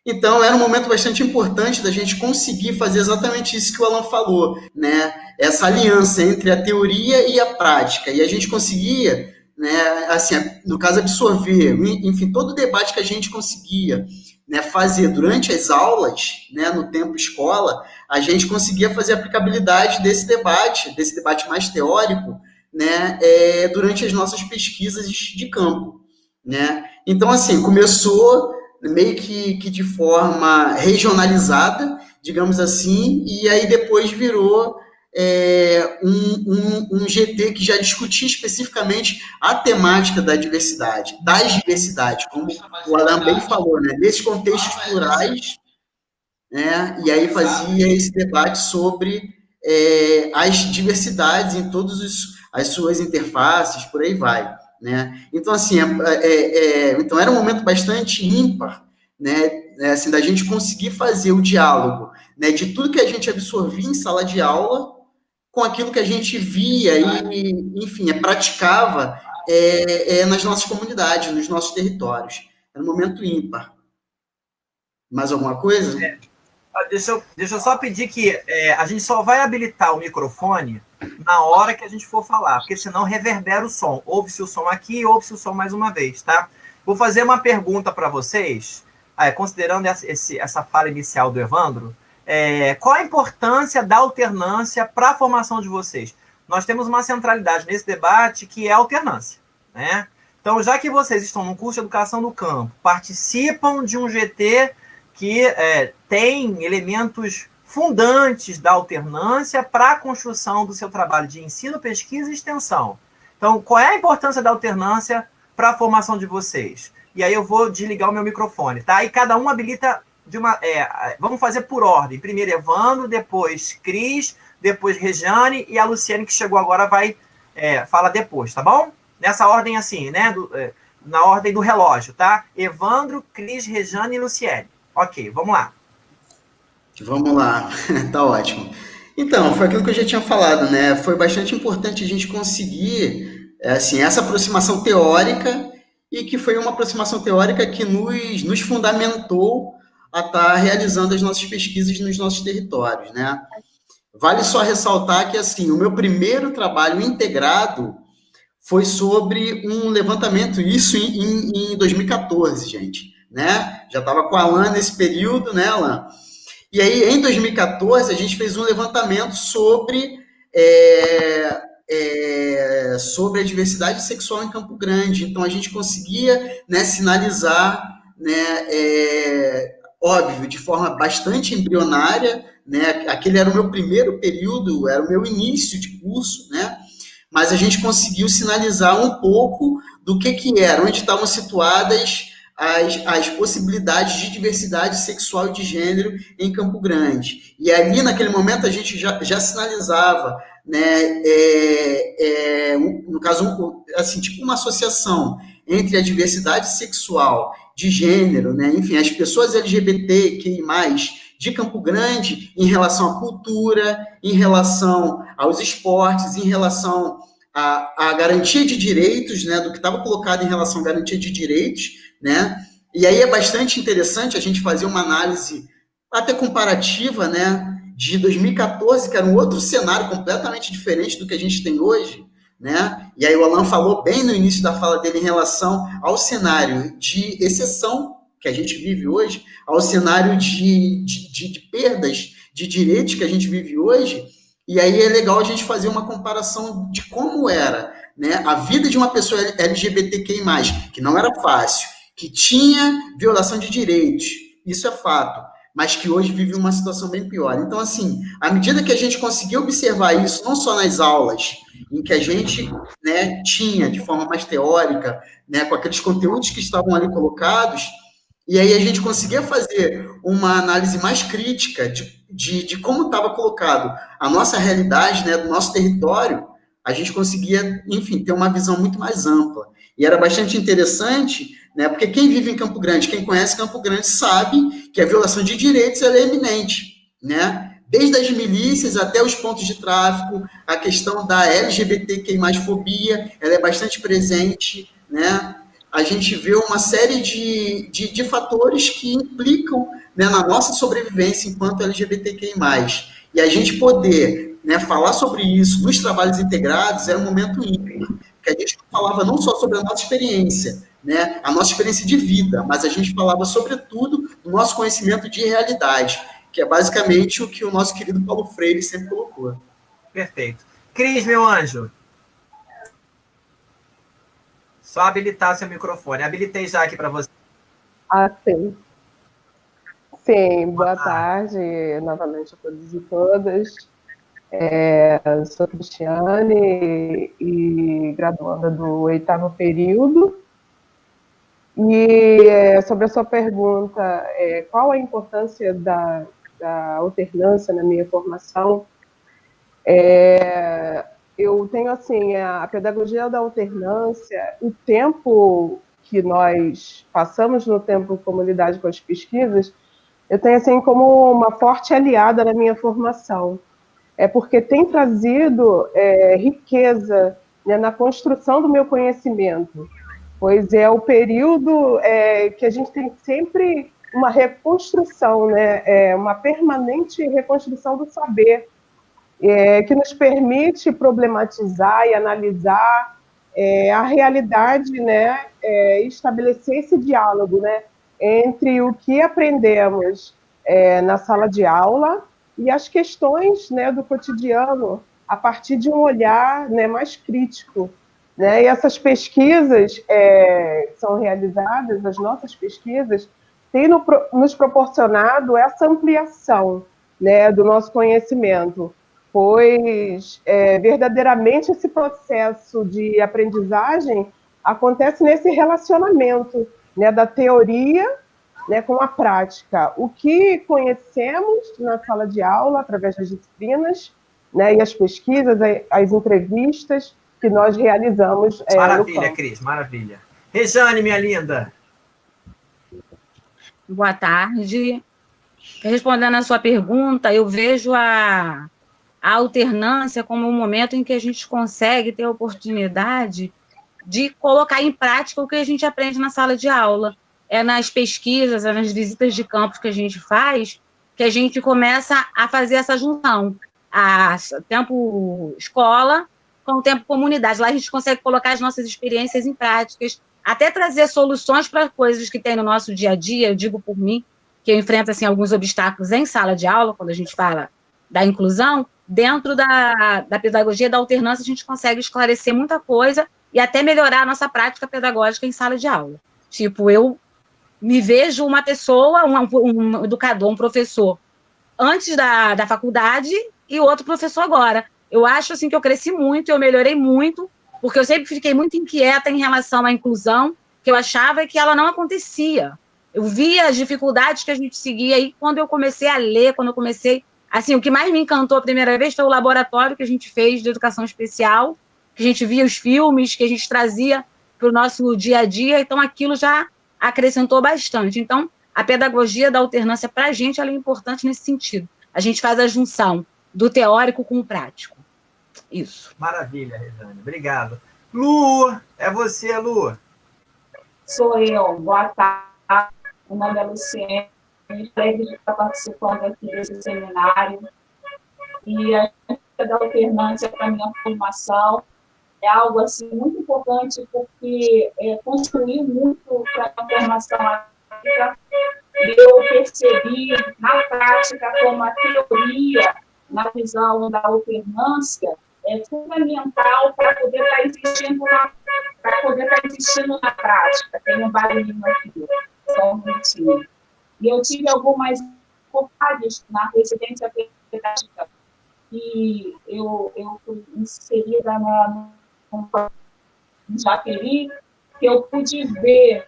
Então, era um momento bastante importante da gente conseguir fazer exatamente isso que o Alan falou, né? Essa aliança entre a teoria e a prática. E a gente conseguia, né, assim, no caso, absorver, enfim, todo o debate que a gente conseguia, né, fazer durante as aulas, né, no tempo escola, a gente conseguia fazer a aplicabilidade desse debate mais teórico, né, durante as nossas pesquisas de campo, né? Então, assim, começou meio que de forma regionalizada, digamos assim, e aí depois virou um GT que já discutia especificamente a temática das diversidades, como o Alan bem falou, né, desses contextos plurais, né, e aí fazia esse debate sobre as diversidades em todas as suas interfaces, por aí vai. Né? Então, assim, então era um momento bastante ímpar, né, assim, da gente conseguir fazer o diálogo, né, de tudo que a gente absorvia em sala de aula com aquilo que a gente via e, enfim, praticava nas nossas comunidades, nos nossos territórios. Era um momento ímpar. Mais alguma coisa? Deixa eu só pedir que a gente só vai habilitar o microfone na hora que a gente for falar, porque senão reverbera o som. Ouve-se o som aqui, ouve-se o som mais uma vez, tá? Vou fazer uma pergunta para vocês, considerando essa fala inicial do Evandro, qual a importância da alternância para a formação de vocês? Nós temos uma centralidade nesse debate que é a alternância. né? Então, já que vocês estão no curso de Educação do Campo, participam de um GT que tem elementos fundantes da alternância para a construção do seu trabalho de ensino, pesquisa e extensão. Então, qual é a importância da alternância para a formação de vocês? E aí eu vou desligar o meu microfone, tá? E cada um habilita de uma... vamos fazer por ordem. Primeiro Evandro, depois Cris, depois Rejane, e a Luciane, que chegou agora, vai fala depois, tá bom? Nessa ordem assim, né? Na ordem do relógio, tá? Evandro, Cris, Rejane e Luciane. Ok, vamos lá. Vamos lá, tá ótimo. Então, foi aquilo que eu já tinha falado, né? Foi bastante importante a gente conseguir, assim, essa aproximação teórica e que foi uma aproximação teórica que nos fundamentou a estar realizando as nossas pesquisas nos nossos territórios, né? Vale só ressaltar que, assim, o meu primeiro trabalho integrado foi sobre um levantamento, isso em 2014, gente, né? Já estava com a Alan nesse período, né, Alan? E aí, em 2014, a gente fez um levantamento sobre sobre a diversidade sexual em Campo Grande. Então, a gente conseguia, né, sinalizar, né, óbvio, de forma bastante embrionária, né, aquele era o meu primeiro período, era o meu início de curso, né, mas a gente conseguiu sinalizar um pouco do que era, onde estavam situadas as possibilidades de diversidade sexual e de gênero em Campo Grande. E ali, naquele momento, a gente já sinalizava, né, no caso, assim, tipo uma associação entre a diversidade sexual, de gênero, né, enfim, as pessoas LGBTQI+, de Campo Grande, em relação à cultura, em relação aos esportes, em relação à garantia de direitos, né, do que estava colocado em relação à garantia de direitos, né? E aí é bastante interessante a gente fazer uma análise até comparativa, né, de 2014, que era um outro cenário completamente diferente do que a gente tem hoje, né? E aí o Alan falou bem no início da fala dele em relação ao cenário de exceção que a gente vive hoje, ao cenário de perdas de direitos que a gente vive hoje. E aí é legal a gente fazer uma comparação de como era, né, a vida de uma pessoa LGBTQI+, que não era fácil, que tinha violação de direitos, isso é fato, mas que hoje vive uma situação bem pior. Então, assim, à medida que a gente conseguiu observar isso, não só nas aulas, em que a gente, né, tinha de forma mais teórica, né, com aqueles conteúdos que estavam ali colocados, e aí a gente conseguia fazer uma análise mais crítica de como estava colocado a nossa realidade, né, do nosso território, a gente conseguia, enfim, ter uma visão muito mais ampla. E era bastante interessante, né, porque quem vive em Campo Grande, quem conhece Campo Grande, sabe que a violação de direitos ela é eminente, né? Desde as milícias até os pontos de tráfico, a questão da LGBTQI+fobia, ela é bastante presente, né? A gente vê uma série de fatores que implicam, né, na nossa sobrevivência enquanto LGBTQI+. E a gente poder, né, falar sobre isso nos trabalhos integrados era um momento ímpar, porque a gente falava não só sobre a nossa experiência, né, a nossa experiência de vida, mas a gente falava, sobretudo, do nosso conhecimento de realidade, que é basicamente o que o nosso querido Paulo Freire sempre colocou. Perfeito. Cris, meu anjo. Só habilitar seu microfone. Habilitei já aqui para você. Ah, sim. Sim, boa tarde novamente a todos e todas. Sou Cristiane e graduanda do 8º período. E sobre a sua pergunta, qual a importância da alternância na minha formação? Eu tenho, assim, a pedagogia da alternância, o tempo que nós passamos no tempo em comunidade com as pesquisas, eu tenho, assim, como uma forte aliada na minha formação. Porque tem trazido riqueza, né, na construção do meu conhecimento, pois é o período que a gente tem sempre uma reconstrução, né, uma permanente reconstrução do saber, que nos permite problematizar e analisar a realidade, né, estabelecer esse diálogo, né, entre o que aprendemos na sala de aula e as questões, né, do cotidiano, a partir de um olhar, né, mais crítico. né? E essas pesquisas que são realizadas, as nossas pesquisas, têm nos proporcionado essa ampliação, né, do nosso conhecimento, pois verdadeiramente esse processo de aprendizagem acontece nesse relacionamento, né, da teoria, né, com a prática. O que conhecemos na sala de aula, através das disciplinas, né, e as pesquisas, as entrevistas que nós realizamos Maravilha, no campo. Cris, maravilha. Rejane, minha linda. Boa tarde. Respondendo a sua pergunta, eu vejo a alternância como um momento em que a gente consegue ter a oportunidade de colocar em prática o que a gente aprende na sala de aula. É nas pesquisas, é nas visitas de campo que a gente faz, que a gente começa a fazer essa junção. A tempo escola com o tempo comunidade. Lá a gente consegue colocar as nossas experiências em práticas, até trazer soluções para coisas que tem no nosso dia a dia. Eu digo por mim, que eu enfrento assim, alguns obstáculos em sala de aula, quando a gente fala da inclusão. Dentro da pedagogia da alternância, a gente consegue esclarecer muita coisa e até melhorar a nossa prática pedagógica em sala de aula. Tipo, eu me vejo uma pessoa, um educador, um professor, antes da faculdade e outro professor agora. Eu acho assim, que eu cresci muito, eu melhorei muito, porque eu sempre fiquei muito inquieta em relação à inclusão, que eu achava que ela não acontecia. Eu via as dificuldades que a gente seguia, e quando eu comecei a ler, quando eu comecei... Assim, o que mais me encantou a primeira vez foi o laboratório que a gente fez de educação especial, que a gente via os filmes, que a gente trazia para o nosso dia a dia, então aquilo já acrescentou bastante. Então, a pedagogia da alternância, para a gente, ela é importante nesse sentido. A gente faz a junção do teórico com o prático. Isso. Maravilha, Rejane. Obrigado. Lu, é você, Lu. Sou eu. Boa tarde. Meu nome é Luciene. Alegre de estar participando aqui desse seminário. E a da alternância para a minha formação é algo assim, muito importante, porque construiu muito para a formação acadêmica. Eu percebi na prática como a teoria, na visão da alternância, é fundamental para poder estar existindo na prática. Tem um barulhinho aqui, só um minutinho. E eu tive algumas oportunidades na residência pedagógica, e eu fui inserida no Japeri, que eu pude ver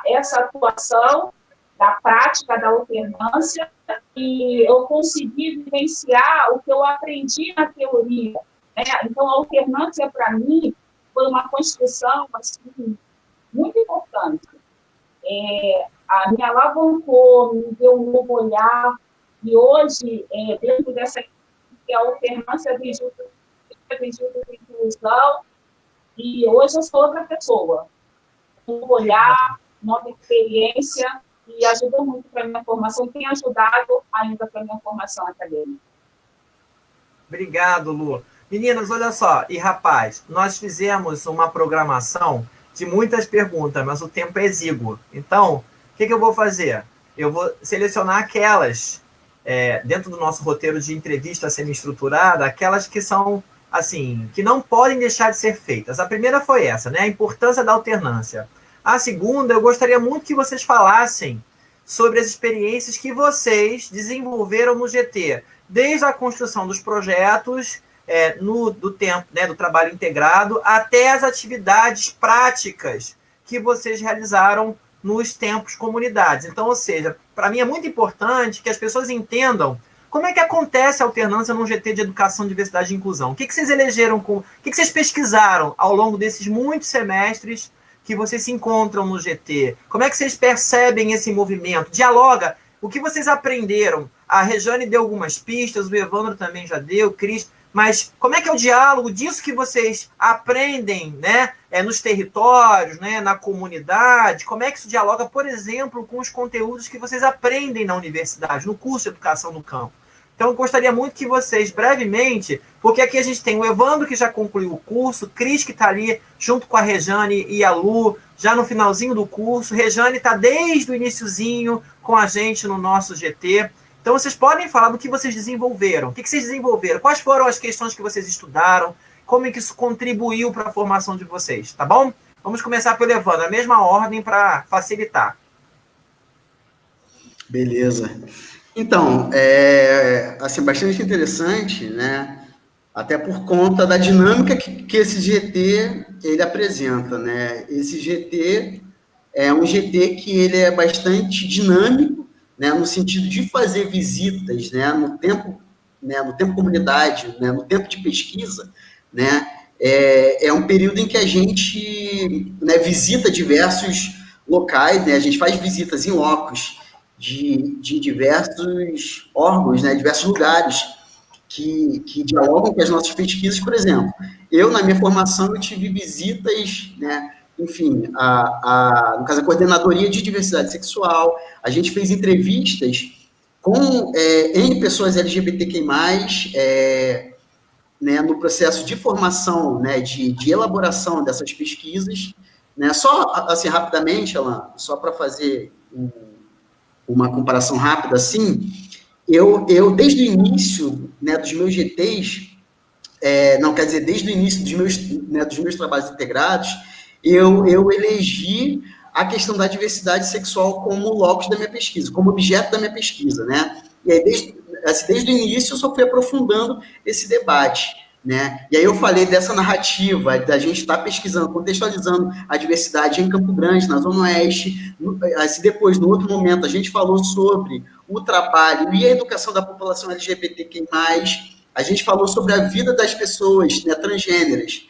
essa atuação da prática da alternância, e eu consegui vivenciar o que eu aprendi na teoria, né? Então, a alternância, para mim, foi uma construção assim, muito importante. Me alavancou, me deu um novo olhar, e hoje, dentro dessa alternância de inclusão, e hoje eu sou outra pessoa. Um olhar, nova experiência, e ajudou muito para a minha formação, e tem ajudado ainda para a minha formação acadêmica. Obrigado, Lu. Meninas, olha só, e rapaz, nós fizemos uma programação de muitas perguntas, mas o tempo é exíguo. Então, o que eu vou fazer? Eu vou selecionar aquelas, dentro do nosso roteiro de entrevista semi-estruturada, aquelas que são, assim, que não podem deixar de ser feitas. A primeira foi essa, né? A importância da alternância. A segunda, eu gostaria muito que vocês falassem sobre as experiências que vocês desenvolveram no GT, desde a construção dos projetos, do tempo, né, do trabalho integrado, até as atividades práticas que vocês realizaram nos tempos comunidades. Então, ou seja, para mim é muito importante que as pessoas entendam como é que acontece a alternância num GT de Educação, Diversidade e Inclusão. O que vocês elegeram, o que vocês pesquisaram ao longo desses muitos semestres que vocês se encontram no GT? Como é que vocês percebem esse movimento? Dialoga. O que vocês aprenderam? A Rejane deu algumas pistas, o Evandro também já deu, o Cris. Mas como é que é o diálogo disso que vocês aprendem, né, nos territórios, né, na comunidade? Como é que isso dialoga, por exemplo, com os conteúdos que vocês aprendem na universidade, no curso de Educação no Campo? Então, eu gostaria muito que vocês, brevemente, porque aqui a gente tem o Evandro, que já concluiu o curso, o Cris, que está ali junto com a Rejane e a Lu, já no finalzinho do curso. Rejane está desde o iniciozinho com a gente no nosso GT. Então, vocês podem falar do que vocês desenvolveram. O que vocês desenvolveram? Quais foram as questões que vocês estudaram? como é que isso contribuiu para a formação de vocês, tá bom? Vamos começar pelo Evandro, a mesma ordem para facilitar. Beleza. Então, assim, bastante interessante, né? Até por conta da dinâmica que esse GT ele apresenta, né? Esse GT é um GT que ele é bastante dinâmico, né? No sentido de fazer visitas, né? No tempo comunidade, né? No tempo de pesquisa, né? É um período em que a gente, né, visita diversos locais, né? A gente faz visitas em locos de diversos órgãos, né? Diversos lugares que dialogam com as nossas pesquisas. Por exemplo, eu, na minha formação, eu tive visitas, né? Enfim, no caso, a Coordenadoria de Diversidade Sexual, a gente fez entrevistas com N pessoas LGBTQI+, né, no processo de formação, né, de elaboração dessas pesquisas, né, só, assim, rapidamente, Alan, só para fazer uma comparação rápida, assim, eu desde o início, né, dos meus GTs, não, quer dizer, desde o início dos meus trabalhos integrados, eu elegi a questão da diversidade sexual como locus da minha pesquisa, como objeto da minha pesquisa, né? E aí, desde o início, eu só fui aprofundando esse debate, né? E aí eu falei dessa narrativa, da gente estar pesquisando, contextualizando a diversidade em Campo Grande, na Zona Oeste. Assim, depois, no outro momento, a gente falou sobre o trabalho e a educação da população LGBTQI+, a gente falou sobre a vida das pessoas, né, transgêneras,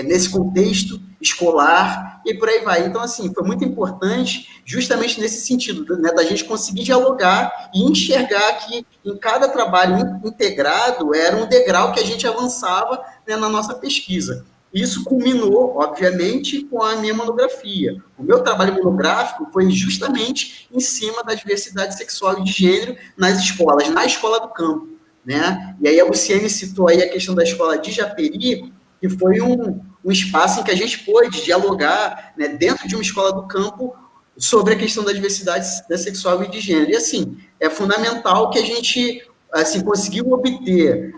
nesse contexto escolar, e por aí vai. Então, assim, foi muito importante justamente nesse sentido, né, da gente conseguir dialogar e enxergar que em cada trabalho integrado era um degrau que a gente avançava, né, na nossa pesquisa. Isso culminou, obviamente, com a minha monografia. O meu trabalho monográfico foi justamente em cima da diversidade sexual e de gênero nas escolas, na escola do campo, né? E aí a Luciene citou aí a questão da escola de Japeri, que foi um espaço em que a gente pôde dialogar, né, dentro de uma escola do campo sobre a questão da diversidade sexual e de gênero. E, assim, é fundamental que a gente, assim, conseguiu obter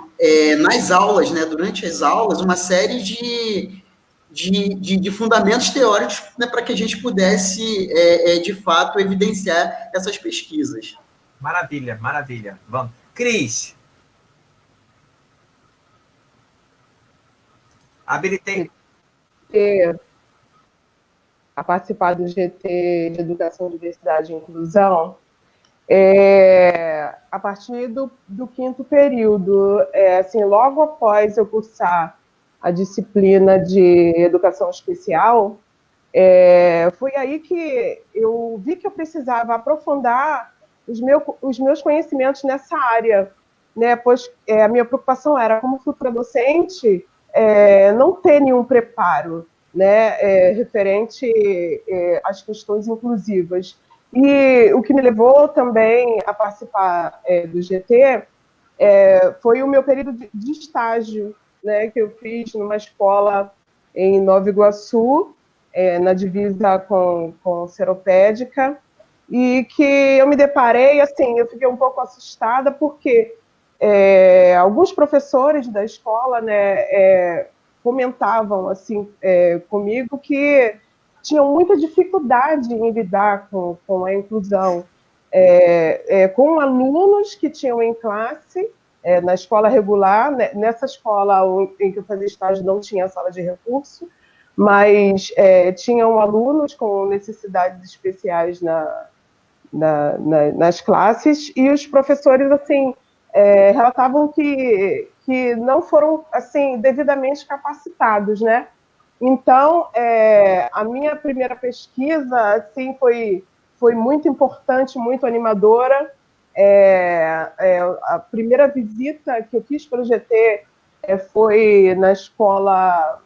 nas aulas, né, durante as aulas, uma série de fundamentos teóricos, né, para que a gente pudesse, de fato, evidenciar essas pesquisas. Maravilha, maravilha. Vamos. Cris. Habilitei. A participar do GT de Educação, Diversidade e Inclusão, a partir do 5º período, assim, logo após eu cursar a disciplina de Educação Especial, foi aí que eu vi que eu precisava aprofundar os meus conhecimentos nessa área, né? Pois a minha preocupação era, como futura docente, não ter nenhum preparo, né, referente às questões inclusivas. E o que me levou também a participar do GT foi o meu período de estágio, né, que eu fiz numa escola em Nova Iguaçu, na divisa com Seropédica, e que eu me deparei, assim, eu fiquei um pouco assustada, porque alguns professores da escola, né, comentavam assim, comigo que tinham muita dificuldade em lidar com a inclusão, com alunos que tinham em classe, na escola regular, né, nessa escola em que eu fazia estágio não tinha sala de recurso, mas tinham alunos com necessidades especiais nas classes, e os professores, assim, relatavam que não foram, assim, devidamente capacitados, né? Então, a minha primeira pesquisa, assim, foi muito importante, muito animadora. A primeira visita que eu fiz pelo GT foi na escola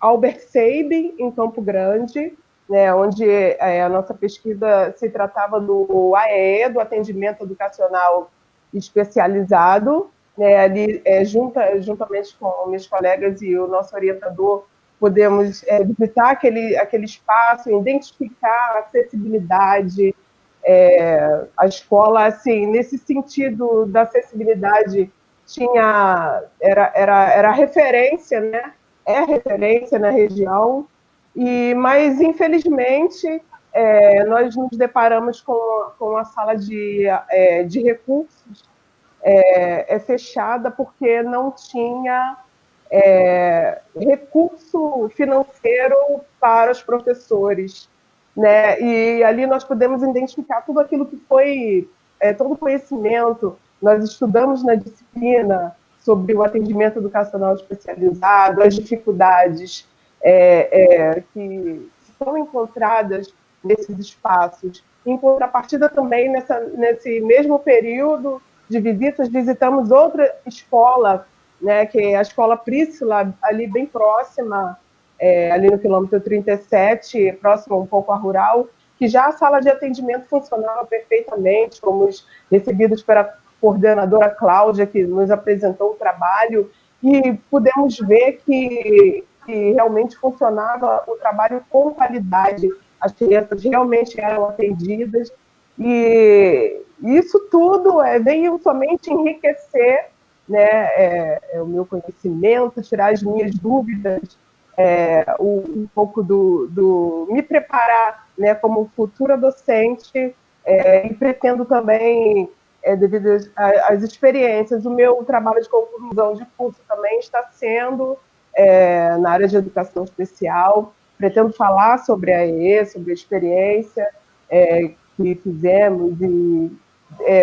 Albert Sabin, em Campo Grande, né, onde a nossa pesquisa se tratava do AEE, do Atendimento Educacional Especializado, né, ali, juntamente com meus colegas e o nosso orientador, podemos visitar aquele espaço, identificar a acessibilidade, a escola, assim, nesse sentido da acessibilidade, era referência, né? É referência na região, mas infelizmente nós nos deparamos com a sala de recursos fechada porque não tinha recurso financeiro para os professores, né? E ali nós podemos identificar tudo aquilo que foi, todo o conhecimento. Nós estudamos na disciplina sobre o atendimento educacional especializado, as dificuldades que são encontradas nesses espaços. Em contrapartida também, nesse mesmo período de visitas, visitamos outra escola, né, que é a Escola Príscila, ali bem próxima, ali no quilômetro 37, próximo um pouco à Rural, que já a sala de atendimento funcionava perfeitamente, fomos recebidos pela coordenadora Cláudia, que nos apresentou o trabalho, e pudemos ver que realmente funcionava o trabalho com qualidade, as crianças realmente eram atendidas, e isso tudo veio somente enriquecer, né, o meu conhecimento, tirar as minhas dúvidas, um pouco me preparar, né, como futura docente, e pretendo também, devido às experiências, o meu trabalho de conclusão de curso também está sendo na área de educação especial. Pretendo falar sobre a EE, sobre a experiência que fizemos, e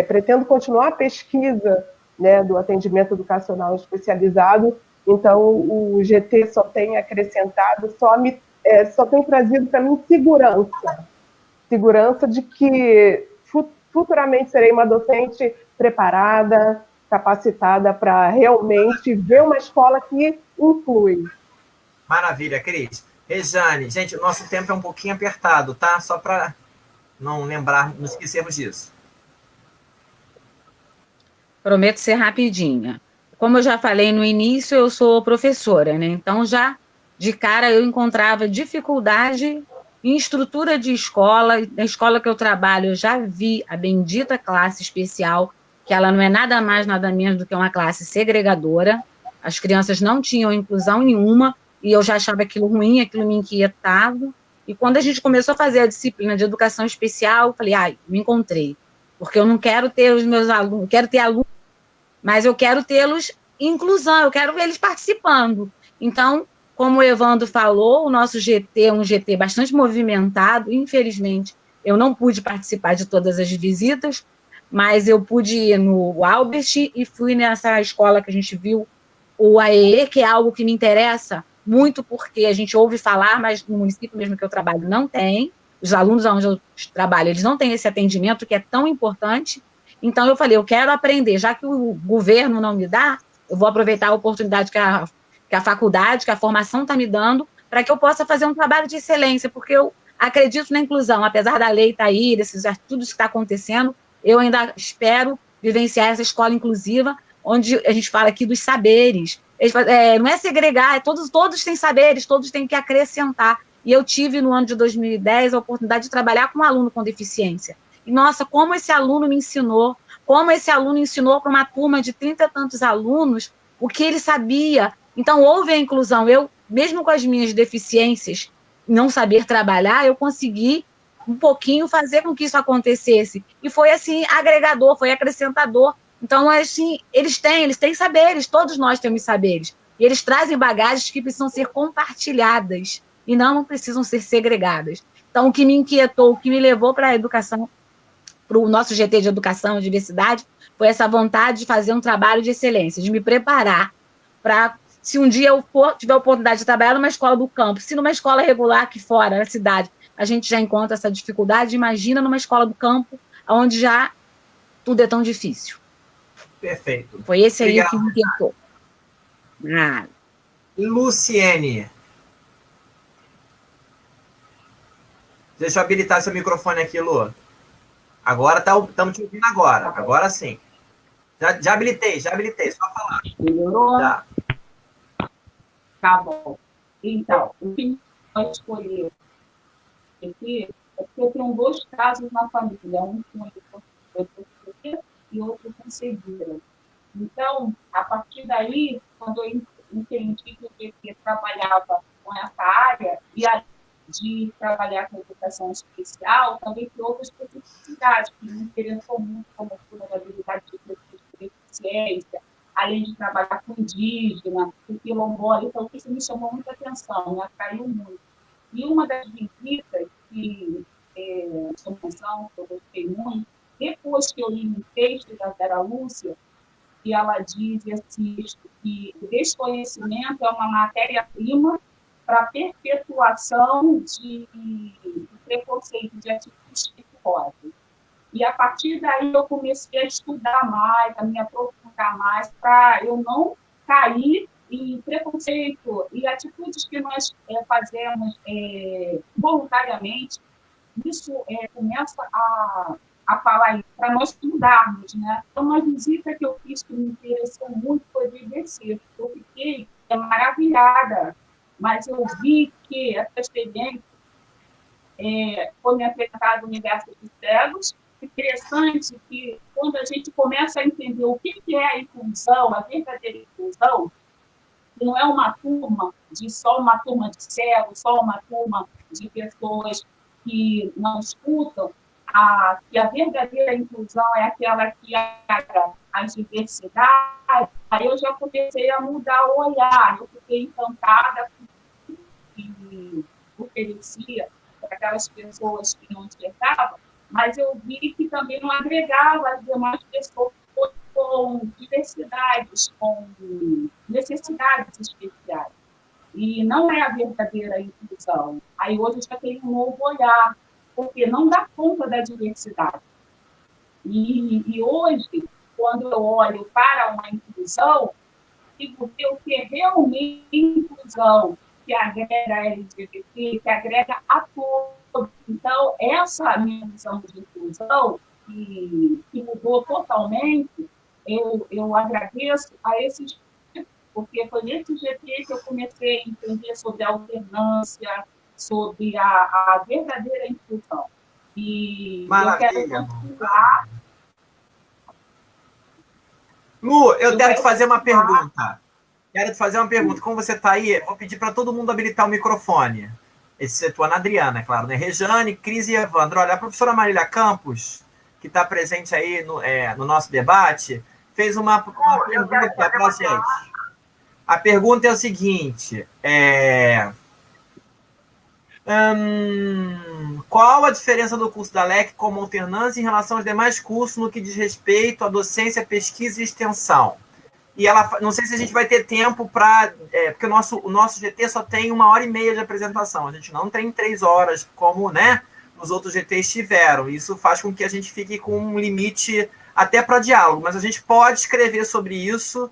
pretendo continuar a pesquisa, né, do atendimento educacional especializado. Então, o GT só tem acrescentado, só tem trazido para mim segurança de que futuramente serei uma docente preparada, capacitada para realmente ver uma escola que inclui. Maravilha, Cris. Rejane, gente, o nosso tempo é um pouquinho apertado, tá? Só para não esquecermos disso. Prometo ser rapidinha. Como eu já falei no início, eu sou professora, né? Então, já de cara, eu encontrava dificuldade em estrutura de escola. Na escola que eu trabalho, eu já vi a bendita classe especial, que ela não é nada mais, nada menos do que uma classe segregadora. As crianças não tinham inclusão nenhuma, e eu já achava aquilo ruim, aquilo me inquietava. E quando a gente começou a fazer a disciplina de educação especial, eu falei, me encontrei. Porque eu não quero ter os meus alunos, eu quero ter alunos, mas eu quero tê-los inclusão, eu quero ver eles participando. Então, como o Evandro falou, o nosso GT é um GT bastante movimentado. Infelizmente, eu não pude participar de todas as visitas, mas eu pude ir no Albert e fui nessa escola que a gente viu, o AEE, que é algo que me interessa muito, porque a gente ouve falar, mas no município mesmo que eu trabalho não tem. Os alunos onde eu trabalho, eles não têm esse atendimento que é tão importante. Então, eu falei, eu quero aprender, já que o governo não me dá, eu vou aproveitar a oportunidade que a faculdade, que a formação está me dando, para que eu possa fazer um trabalho de excelência, porque eu acredito na inclusão, apesar da lei estar aí, tudo isso que está acontecendo, eu ainda espero vivenciar essa escola inclusiva, onde a gente fala aqui dos saberes. Não é segregar, todos têm saberes, todos têm que acrescentar. E eu tive, no ano de 2010, a oportunidade de trabalhar com um aluno com deficiência. E, nossa, como esse aluno me ensinou, para uma turma de 30 e tantos alunos, o que ele sabia. Então, houve a inclusão. Eu, mesmo com as minhas deficiências, não saber trabalhar, eu consegui um pouquinho fazer com que isso acontecesse. E foi, assim, agregador, foi acrescentador. Então, assim, eles têm saberes, todos nós temos saberes. E eles trazem bagagens que precisam ser compartilhadas e não precisam ser segregadas. Então, o que me inquietou, o que me levou para a educação, para o nosso GT de Educação e Diversidade, foi essa vontade de fazer um trabalho de excelência, de me preparar para, se um dia eu tiver a oportunidade de trabalhar numa escola do campo, se numa escola regular aqui fora, na cidade, a gente já encontra essa dificuldade, imagina numa escola do campo, onde já tudo é tão difícil. Perfeito. Foi esse aí Obrigado. que me inquietou. Luciene. Deixa eu habilitar seu microfone aqui, Lu. Agora estamos te ouvindo agora. Agora sim. Já habilitei, só falar. Melhorou? Já. Tá bom. Então, o que eu escolhi aqui é porque eu tenho 2 casos na família, um com ele e outro com cegueira. Então, a partir daí, quando eu entendi que o GT trabalhava com essa área, e além de trabalhar com educação especial, também tem outras especificidades que me interessou muito, como vulnerabilidade de pessoas com deficiência, além de trabalhar com indígena, com quilombola, então isso me chamou muita atenção, me atraiu muito. E uma das visitas que chamou atenção, que eu gostei muito, depois que eu li um texto da Vera Lúcia, e ela diz assim, que o desconhecimento é uma matéria-prima para a perpetuação de preconceito, de atitudes periculosas. E, a partir daí, eu comecei a estudar mais, a me aprofundar mais, para eu não cair em preconceito e atitudes que nós fazemos voluntariamente. Isso começa a falar para nós estudarmos, né? Então, uma visita que eu fiz que me interessou muito foi de IBC. Eu fiquei maravilhada, mas eu vi que essa experiência foi me apresentada no universo dos cegos. Interessante que, quando a gente começa a entender o que é a inclusão, a verdadeira inclusão, que não é uma turma só uma turma de cegos, só uma turma de pessoas que não escutam, que a verdadeira inclusão é aquela que agrega as diversidades. Aí eu já comecei a mudar o olhar, eu fiquei encantada com o que oferecia para aquelas pessoas que não enxergavam, mas eu vi que também não agregava as demais pessoas com diversidades, com necessidades especiais. E não é a verdadeira inclusão. Aí hoje eu já tenho um novo olhar, porque não dá conta da diversidade. E hoje, quando eu olho para uma inclusão, digo ver o que é realmente inclusão, que agrega a LGBT, que agrega a todos. Então, essa minha visão de inclusão, que mudou totalmente, eu agradeço a esses, porque foi nesse GT que eu comecei a entender sobre a alternância, sobre a verdadeira inclusão. E maravilha. Eu quero continuar. Lu, eu quero te fazer uma pergunta. Como você está aí, vou pedir para todo mundo habilitar o microfone. Excetuando a Adriana, é claro, né? Rejane, Cris e Evandro. Olha, a professora Marília Campos, que está presente aí no nosso debate, fez uma pergunta para a gente. A pergunta é o seguinte: qual a diferença do curso da LEC como alternância em relação aos demais cursos no que diz respeito à docência, pesquisa e extensão? E ela, não sei se a gente vai ter tempo para... porque o nosso GT só tem 1h30 de apresentação. A gente não tem 3 horas, como, né, os outros GTs tiveram. Isso faz com que a gente fique com um limite até para diálogo. Mas a gente pode escrever sobre isso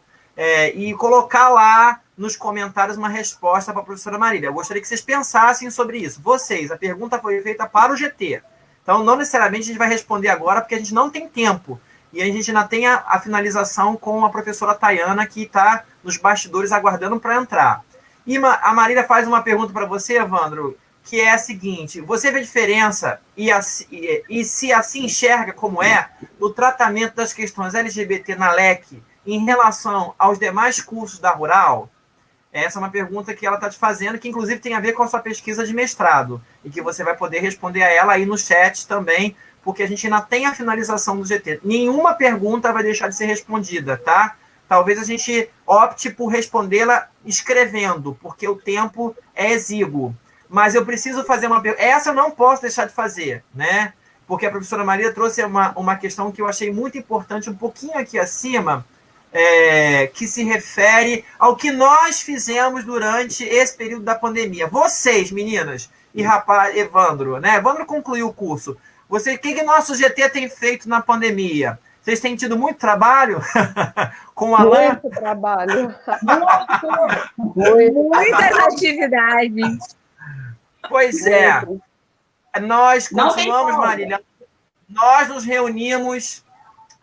e colocar lá nos comentários uma resposta para a professora Marília. Eu gostaria que vocês pensassem sobre isso. Vocês, a pergunta foi feita para o GT. Então, não necessariamente a gente vai responder agora, porque a gente não tem tempo. E a gente ainda tem a finalização com a professora Tayana, que está nos bastidores aguardando para entrar. E a Marília faz uma pergunta para você, Evandro, que é a seguinte: você vê diferença e se assim enxerga como no tratamento das questões LGBT na LEC em relação aos demais cursos da Rural? Essa é uma pergunta que ela está te fazendo, que inclusive tem a ver com a sua pesquisa de mestrado, e que você vai poder responder a ela aí no chat também, porque a gente ainda tem a finalização do GT. Nenhuma pergunta vai deixar de ser respondida, tá? Talvez a gente opte por respondê-la escrevendo, porque o tempo é exíguo. Mas eu preciso fazer uma pergunta. Essa eu não posso deixar de fazer, né? Porque a professora Maria trouxe uma questão que eu achei muito importante, um pouquinho aqui acima, que se refere ao que nós fizemos durante esse período da pandemia. Vocês, meninas e rapaz, Evandro, né? Evandro concluiu o curso. O que nosso GT tem feito na pandemia? Vocês têm tido muito trabalho com o Alain? Muito trabalho. Muitas atividades. Pois é. Nós continuamos, Marília. Nós nos reunimos,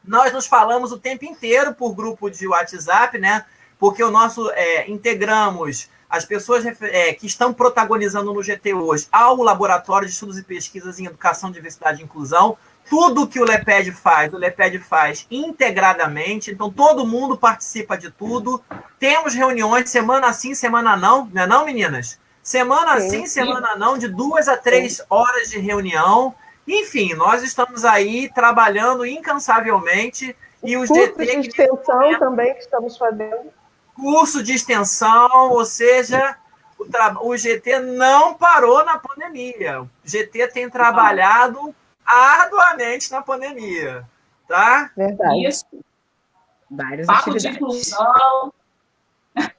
nós nos falamos o tempo inteiro por grupo de WhatsApp, né? Porque integramos as pessoas que estão protagonizando no GT hoje ao Laboratório de Estudos e Pesquisas em Educação, Diversidade e Inclusão. Tudo que o LEPED faz integradamente, então todo mundo participa de tudo. Temos reuniões semana sim, semana não, não é não, meninas? Semana sim, semana não, de 2 a 3 horas de reunião. Enfim, nós estamos aí trabalhando incansavelmente. E os curso de extensão também que estamos fazendo. Curso de extensão, ou seja, o GT não parou na pandemia. O GT tem trabalhado arduamente na pandemia, tá? Verdade. Isso. Várias Papo atividades. de inclusão.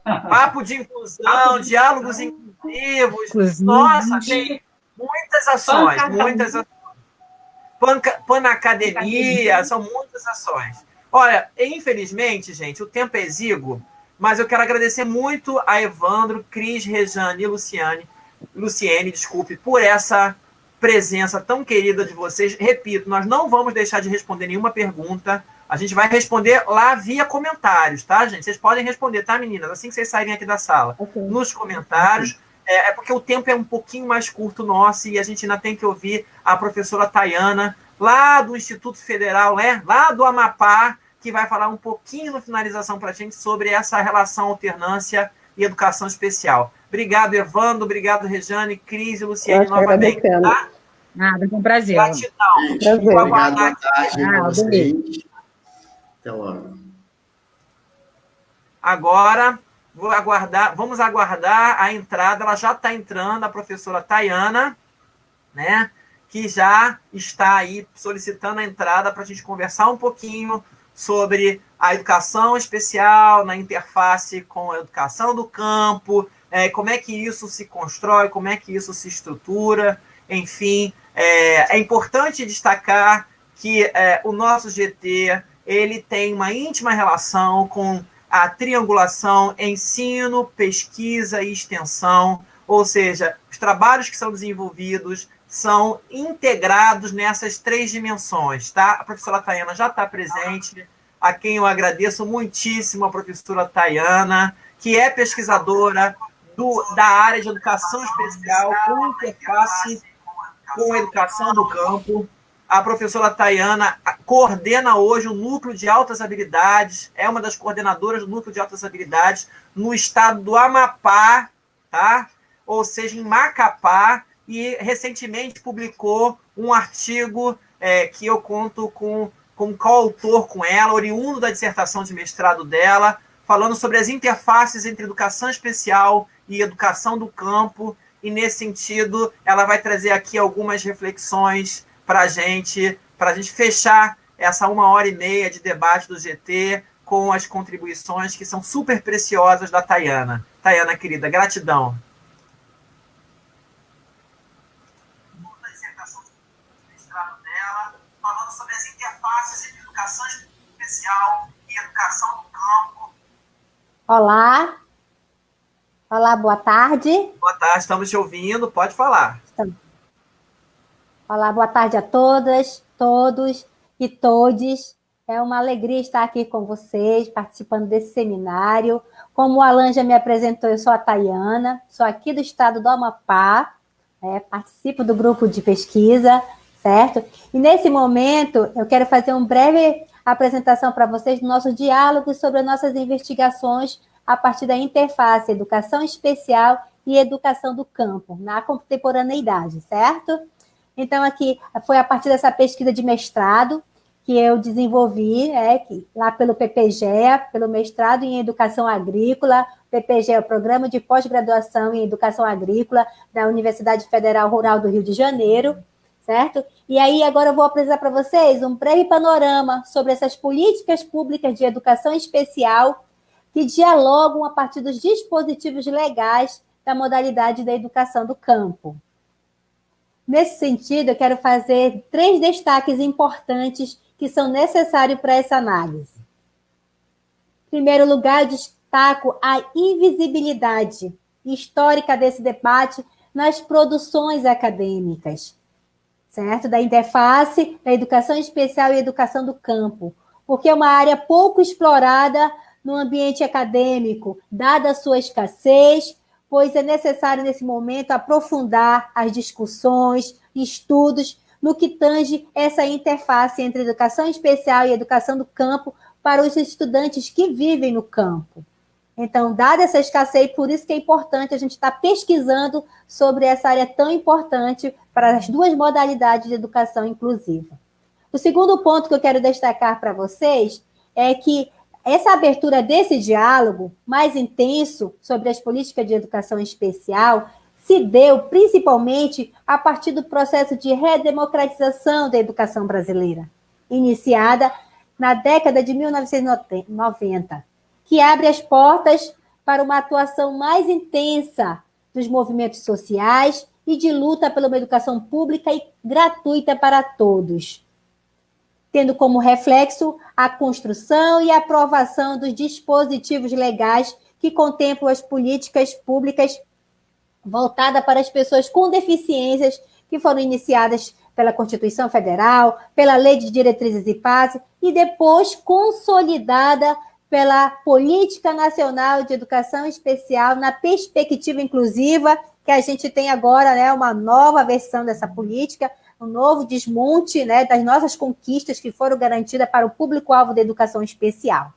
Papo de inclusão, diálogos inclusivos. Nossa, tem muitas ações, Panacademia, são muitas ações. Olha, infelizmente, gente, o tempo é exíguo, mas eu quero agradecer muito a Evandro, Cris, Rejane e Luciene, desculpe, por essa presença tão querida de vocês. Repito, nós não vamos deixar de responder nenhuma pergunta. A gente vai responder lá via comentários, tá, gente? Vocês podem responder, tá, meninas? Assim que vocês saírem aqui da sala. Nos comentários. É porque o tempo é um pouquinho mais curto nosso e a gente ainda tem que ouvir a professora Tayana, lá do Instituto Federal, lá do Amapá, que vai falar um pouquinho na finalização para a gente sobre essa relação alternância e educação especial. Obrigado, Evandro. Obrigado, Rejane, Cris e Luciene, novamente. Tá? Nada, com prazer. Gratidão. Obrigado, boa tarde a vocês. Até logo. Agora, vamos aguardar a entrada. Ela já está entrando, a professora Tayana, né? Que já está aí solicitando a entrada para a gente conversar um pouquinho sobre a educação especial na interface com a educação do campo, como é que isso se constrói, como é que isso se estrutura, enfim. É importante destacar que o nosso GT ele tem uma íntima relação com a triangulação ensino, pesquisa e extensão, ou seja, os trabalhos que são desenvolvidos são integrados nessas 3 dimensões, tá? A professora Tayana já está presente, a quem eu agradeço muitíssimo, a professora Tayana, que é pesquisadora da área de educação especial com interface com a educação do campo. A professora Tayana coordena hoje o Núcleo de Altas Habilidades, é uma das coordenadoras do Núcleo de Altas Habilidades no estado do Amapá, tá? Ou seja, em Macapá, e recentemente publicou um artigo que eu conto com coautor com ela, oriundo da dissertação de mestrado dela, falando sobre as interfaces entre educação especial e educação do campo, e nesse sentido ela vai trazer aqui algumas reflexões para a gente fechar essa 1h30 de debate do GT com as contribuições que são super preciosas da Tayana. Tayana, querida, gratidão. A dissertação de mestrado dela, falando sobre as interfaces entre educação especial e educação do campo. Olá. Olá, boa tarde. Boa tarde, estamos te ouvindo, pode falar. Olá, boa tarde a todas, todos e todes. É uma alegria estar aqui com vocês, participando desse seminário. Como o Alan já me apresentou, eu sou a Tayana, sou aqui do estado do Amapá, participo do grupo de pesquisa, certo? E nesse momento, eu quero fazer uma breve apresentação para vocês do nosso diálogo sobre as nossas investigações a partir da interface educação especial e educação do campo, na contemporaneidade, certo? Então, aqui foi a partir dessa pesquisa de mestrado que eu desenvolvi, lá pelo PPGEA, pelo mestrado em Educação Agrícola. PPGEA é o Programa de Pós-Graduação em Educação Agrícola da Universidade Federal Rural do Rio de Janeiro, certo? E aí, agora eu vou apresentar para vocês um breve panorama sobre essas políticas públicas de educação especial que dialogam a partir dos dispositivos legais da modalidade da educação do campo. Nesse sentido, eu quero fazer 3 destaques importantes que são necessários para essa análise. Em primeiro lugar, eu destaco a invisibilidade histórica desse debate nas produções acadêmicas, certo? Da interface da educação especial e educação do campo, porque é uma área pouco explorada no ambiente acadêmico, dada a sua escassez, pois é necessário, nesse momento, aprofundar as discussões, estudos, no que tange essa interface entre educação especial e educação do campo para os estudantes que vivem no campo. Então, dada essa escassez, por isso que é importante a gente estar pesquisando sobre essa área tão importante para as duas modalidades de educação inclusiva. O segundo ponto que eu quero destacar para vocês é que essa abertura desse diálogo mais intenso sobre as políticas de educação especial se deu principalmente a partir do processo de redemocratização da educação brasileira, iniciada na década de 1990, que abre as portas para uma atuação mais intensa dos movimentos sociais e de luta pela uma educação pública e gratuita para todos, tendo como reflexo a construção e aprovação dos dispositivos legais que contemplam as políticas públicas voltada para as pessoas com deficiências que foram iniciadas pela Constituição Federal, pela Lei de Diretrizes e Bases e depois consolidada pela Política Nacional de Educação Especial na perspectiva inclusiva, que a gente tem agora, né, uma nova versão dessa política, um novo desmonte, né, das nossas conquistas que foram garantidas para o público-alvo da educação especial,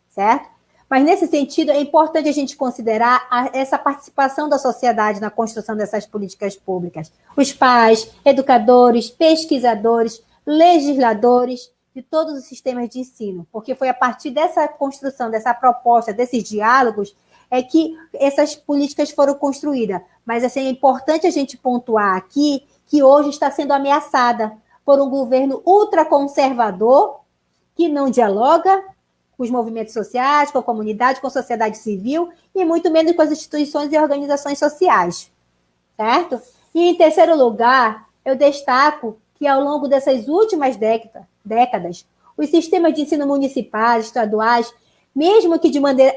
certo? Mas, nesse sentido, é importante a gente considerar essa participação da sociedade na construção dessas políticas públicas. Os pais, educadores, pesquisadores, legisladores de todos os sistemas de ensino, porque foi a partir dessa construção, dessa proposta, desses diálogos, é que essas políticas foram construídas. Mas assim, é importante a gente pontuar aqui que hoje está sendo ameaçada por um governo ultraconservador que não dialoga com os movimentos sociais, com a comunidade, com a sociedade civil e muito menos com as instituições e organizações sociais, certo? E, em terceiro lugar, eu destaco que, ao longo dessas últimas décadas, os sistemas de ensino municipais, estaduais, mesmo que de maneira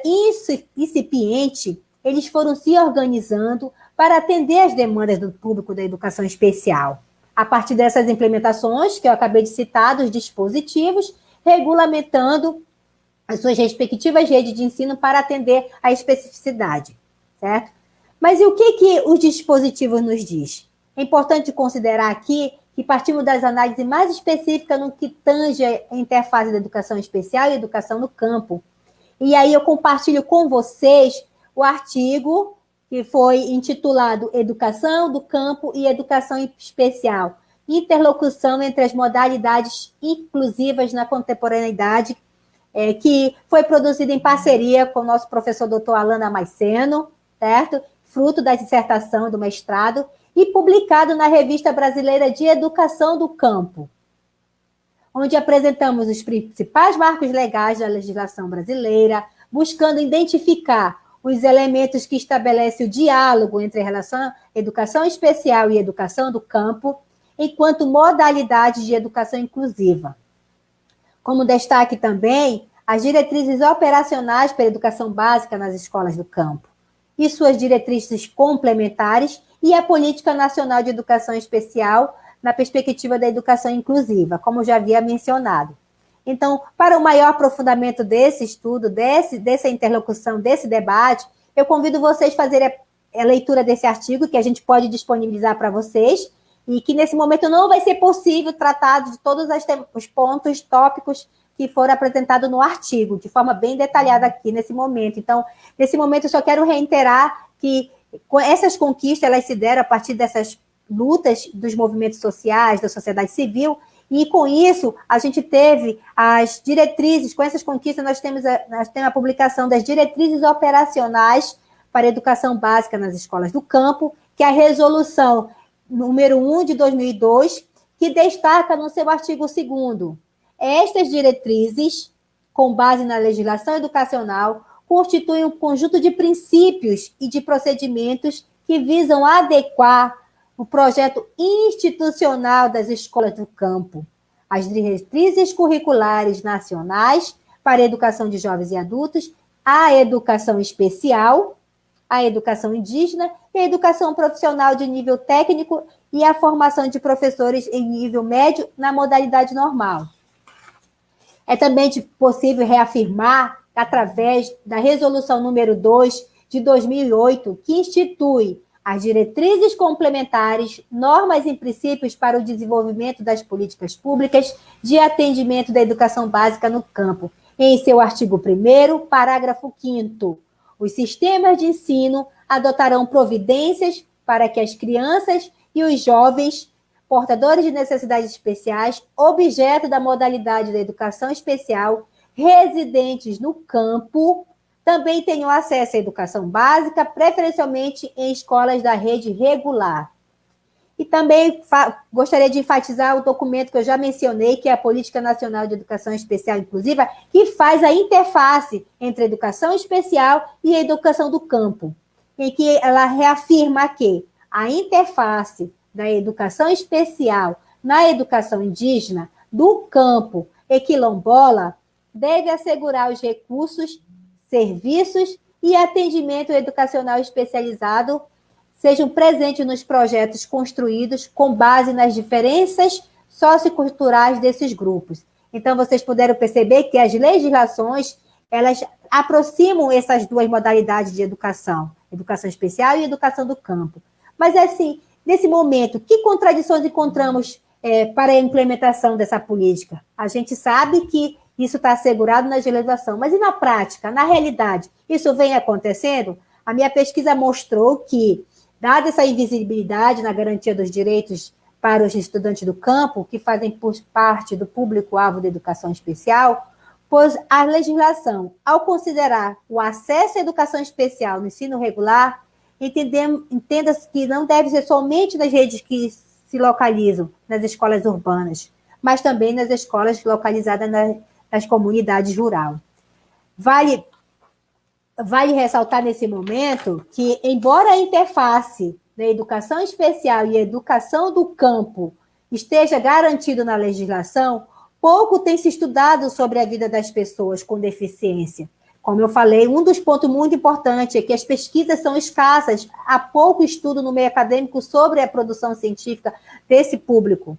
incipiente, eles foram se organizando para atender às demandas do público da educação especial. A partir dessas implementações, que eu acabei de citar, dos dispositivos, regulamentando as suas respectivas redes de ensino para atender à especificidade, certo? Mas e o que os dispositivos nos diz? É importante considerar aqui que partimos das análises mais específicas no que tange a interface da educação especial e educação no campo. E aí eu compartilho com vocês o artigo que foi intitulado Educação do Campo e Educação Especial, interlocução entre as modalidades inclusivas na contemporaneidade, que foi produzido em parceria com o nosso professor doutor Alan Damasceno, certo? Fruto da dissertação do mestrado, e publicado na Revista Brasileira de Educação do Campo, onde apresentamos os principais marcos legais da legislação brasileira, buscando identificar os elementos que estabelecem o diálogo entre a relação educação especial e educação do campo, enquanto modalidade de educação inclusiva. Como destaque também, as diretrizes operacionais para a educação básica nas escolas do campo, e suas diretrizes complementares, e a Política Nacional de Educação Especial na perspectiva da educação inclusiva, como já havia mencionado. Então, para o maior aprofundamento desse estudo, dessa interlocução, desse debate, eu convido vocês a fazerem a leitura desse artigo, que a gente pode disponibilizar para vocês, e que nesse momento não vai ser possível tratar de todos os pontos, tópicos que foram apresentados no artigo, de forma bem detalhada aqui nesse momento. Então, nesse momento eu só quero reiterar que essas conquistas, elas se deram a partir dessas lutas dos movimentos sociais, da sociedade civil, e com isso a gente teve as diretrizes, com essas conquistas nós temos a publicação das diretrizes operacionais para a educação básica nas escolas do campo, que é a resolução número 1 de 2002, que destaca no seu artigo 2º, estas diretrizes, com base na legislação educacional, constituem um conjunto de princípios e de procedimentos que visam adequar o projeto institucional das escolas do campo, as diretrizes curriculares nacionais para a educação de jovens e adultos, a educação especial, a educação indígena e a educação profissional de nível técnico e a formação de professores em nível médio na modalidade normal. É também possível reafirmar, através da resolução número 2, de 2008, que institui as diretrizes complementares, normas e princípios para o desenvolvimento das políticas públicas de atendimento da educação básica no campo. Em seu artigo 1º, parágrafo 5º, os sistemas de ensino adotarão providências para que as crianças e os jovens portadores de necessidades especiais, objeto da modalidade da educação especial, residentes no campo, também tenham acesso à educação básica, preferencialmente em escolas da rede regular. E também gostaria de enfatizar o documento que eu já mencionei, que é a Política Nacional de Educação Especial Inclusiva, que faz a interface entre a educação especial e a educação do campo, em que ela reafirma que a interface da educação especial na educação indígena, do campo e quilombola, deve assegurar os recursos, serviços e atendimento educacional especializado sejam presentes nos projetos construídos com base nas diferenças socioculturais desses grupos. Então, vocês puderam perceber que as legislações, elas aproximam essas duas modalidades de educação especial e educação do campo. Mas, assim, nesse momento, que contradições encontramos para a implementação dessa política? A gente sabe que isso está assegurado na legislação, mas e na prática, na realidade, isso vem acontecendo? A minha pesquisa mostrou que, dada essa invisibilidade na garantia dos direitos para os estudantes do campo, que fazem parte do público-alvo da educação especial, pois a legislação, ao considerar o acesso à educação especial no ensino regular, entenda-se que não deve ser somente nas redes que se localizam nas escolas urbanas, mas também nas escolas localizadas nas comunidades rurais. Vale ressaltar nesse momento que, embora a interface da educação especial e a educação do campo esteja garantido na legislação, pouco tem se estudado sobre a vida das pessoas com deficiência. Como eu falei, um dos pontos muito importantes é que as pesquisas são escassas, há pouco estudo no meio acadêmico sobre a produção científica desse público.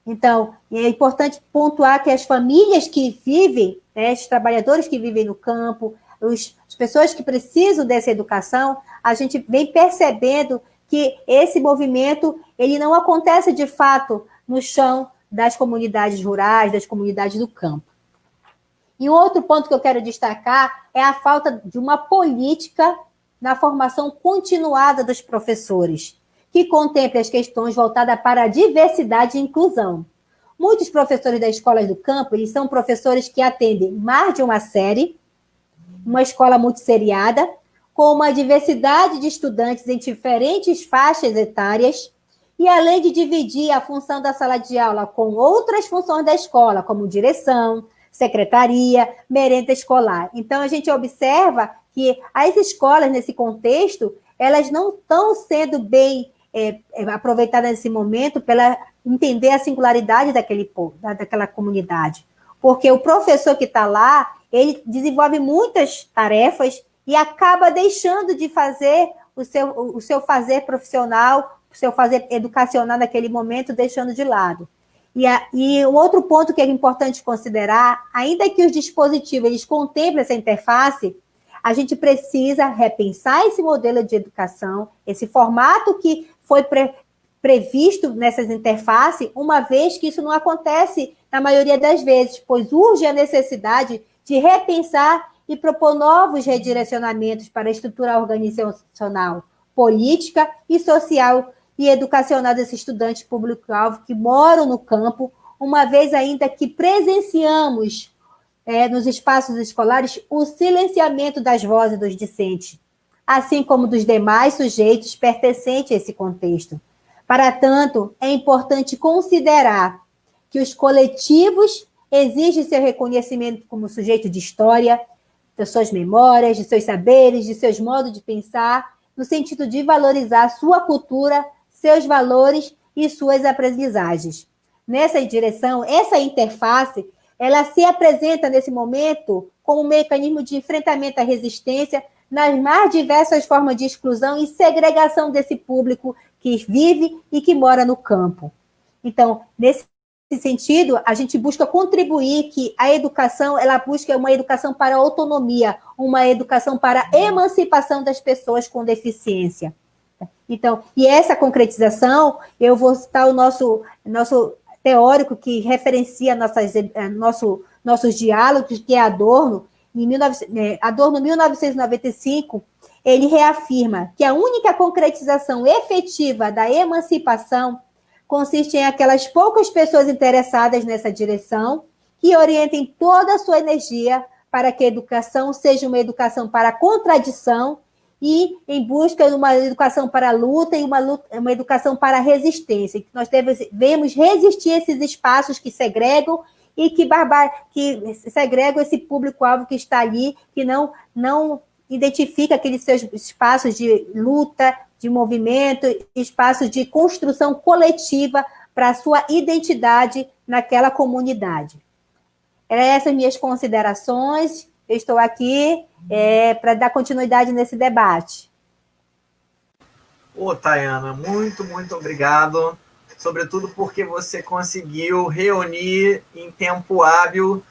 Então, é importante pontuar que as famílias que vivem, os trabalhadores que vivem no campo, as pessoas que precisam dessa educação, a gente vem percebendo que esse movimento ele não acontece de fato no chão das comunidades rurais, das comunidades do campo. E um outro ponto que eu quero destacar é a falta de uma política na formação continuada dos professores, que contemple as questões voltadas para a diversidade e inclusão. Muitos professores das escolas do campo, eles são professores que atendem mais de uma série, uma escola multisseriada, com uma diversidade de estudantes em diferentes faixas etárias, e além de dividir a função da sala de aula com outras funções da escola, como direção, secretaria, merenda escolar. Então, a gente observa que as escolas, nesse contexto, elas não estão sendo bem aproveitadas nesse momento para entender a singularidade daquela comunidade. Porque o professor que está lá, ele desenvolve muitas tarefas e acaba deixando de fazer o seu fazer profissional, o seu fazer educacional naquele momento, deixando de lado. E um outro ponto que é importante considerar, ainda que os dispositivos eles contemplem essa interface, a gente precisa repensar esse modelo de educação, esse formato que foi previsto nessas interfaces, uma vez que isso não acontece na maioria das vezes, pois urge a necessidade de repensar e propor novos redirecionamentos para a estrutura organizacional, política e social e educacional desses estudantes público-alvo que moram no campo, uma vez ainda que presenciamos nos espaços escolares o silenciamento das vozes dos discentes, assim como dos demais sujeitos pertencentes a esse contexto. Para tanto, é importante considerar que os coletivos exigem seu reconhecimento como sujeito de história, de suas memórias, de seus saberes, de seus modos de pensar, no sentido de valorizar sua cultura, seus valores e suas aprendizagens. Nessa direção, essa interface, ela se apresenta nesse momento como um mecanismo de enfrentamento à resistência nas mais diversas formas de exclusão e segregação desse público que vive e que mora no campo. Então, nesse sentido, a gente busca contribuir que a educação, ela busca uma educação para a autonomia, uma educação para a emancipação das pessoas com deficiência. Então, e essa concretização, eu vou citar o nosso teórico que referencia nossos diálogos, que é Adorno, Adorno, em 1995, ele reafirma que a única concretização efetiva da emancipação consiste em aquelas poucas pessoas interessadas nessa direção que orientem toda a sua energia para que a educação seja uma educação para a contradição e em busca de uma educação para a luta e uma educação para a resistência. Que nós devemos resistir a esses espaços que segregam e que segregam esse público-alvo que está ali, que não identifica aqueles seus espaços de luta, de movimento, espaços de construção coletiva para a sua identidade naquela comunidade. Eram essas minhas considerações. Eu estou aqui para dar continuidade nesse debate. Ô, Tayana, muito, muito obrigado, sobretudo porque você conseguiu reunir em tempo hábil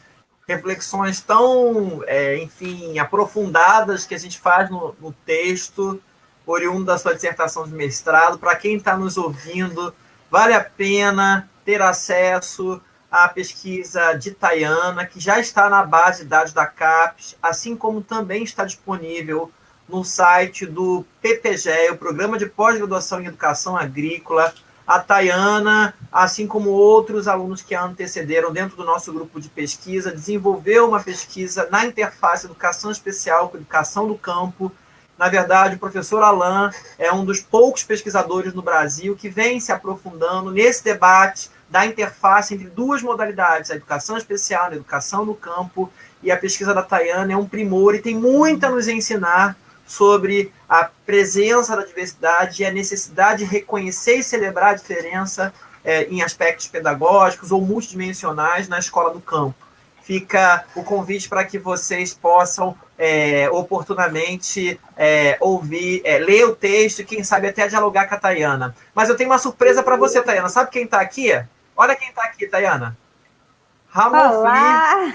reflexões tão, enfim, aprofundadas que a gente faz no texto, oriundo da sua dissertação de mestrado. Para quem está nos ouvindo, vale a pena ter acesso à pesquisa de Tayana, que já está na base de dados da CAPES, assim como também está disponível no site do PPGE, o Programa de Pós-Graduação em Educação Agrícola. A Tayana, assim como outros alunos que a antecederam dentro do nosso grupo de pesquisa, desenvolveu uma pesquisa na interface Educação Especial com Educação do Campo. Na verdade, o professor Alain é um dos poucos pesquisadores no Brasil que vem se aprofundando nesse debate da interface entre duas modalidades, a educação especial e a educação no campo, e a pesquisa da Tayana é um primor e tem muito a nos ensinar sobre a presença da diversidade e a necessidade de reconhecer e celebrar a diferença em aspectos pedagógicos ou multidimensionais na escola do campo. Fica o convite para que vocês possam oportunamente ouvir, ler o texto e, quem sabe, até dialogar com a Tayana. Mas eu tenho uma surpresa para você, Tayana. Sabe quem está aqui? Olha quem está aqui, Tayana. Olá!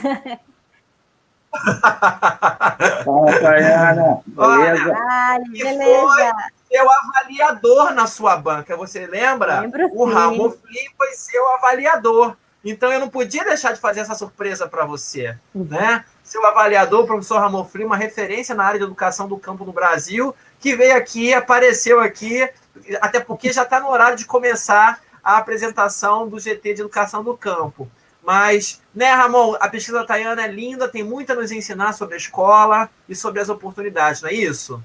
Fala, Tayana. Beleza? Olha, beleza. Foi seu avaliador na sua banca, você lembra? Lembro, o sim. Ramofli foi seu avaliador. Então eu não podia deixar de fazer essa surpresa para você, né? Seu avaliador, o professor Ramofli, uma referência na área de educação do campo no Brasil, que veio aqui, apareceu aqui, até porque já está no horário de começar a apresentação do GT de Educação do Campo. Mas, né, Ramon, a pesquisa da Tayana é linda, tem muito a nos ensinar sobre a escola e sobre as oportunidades, não é isso?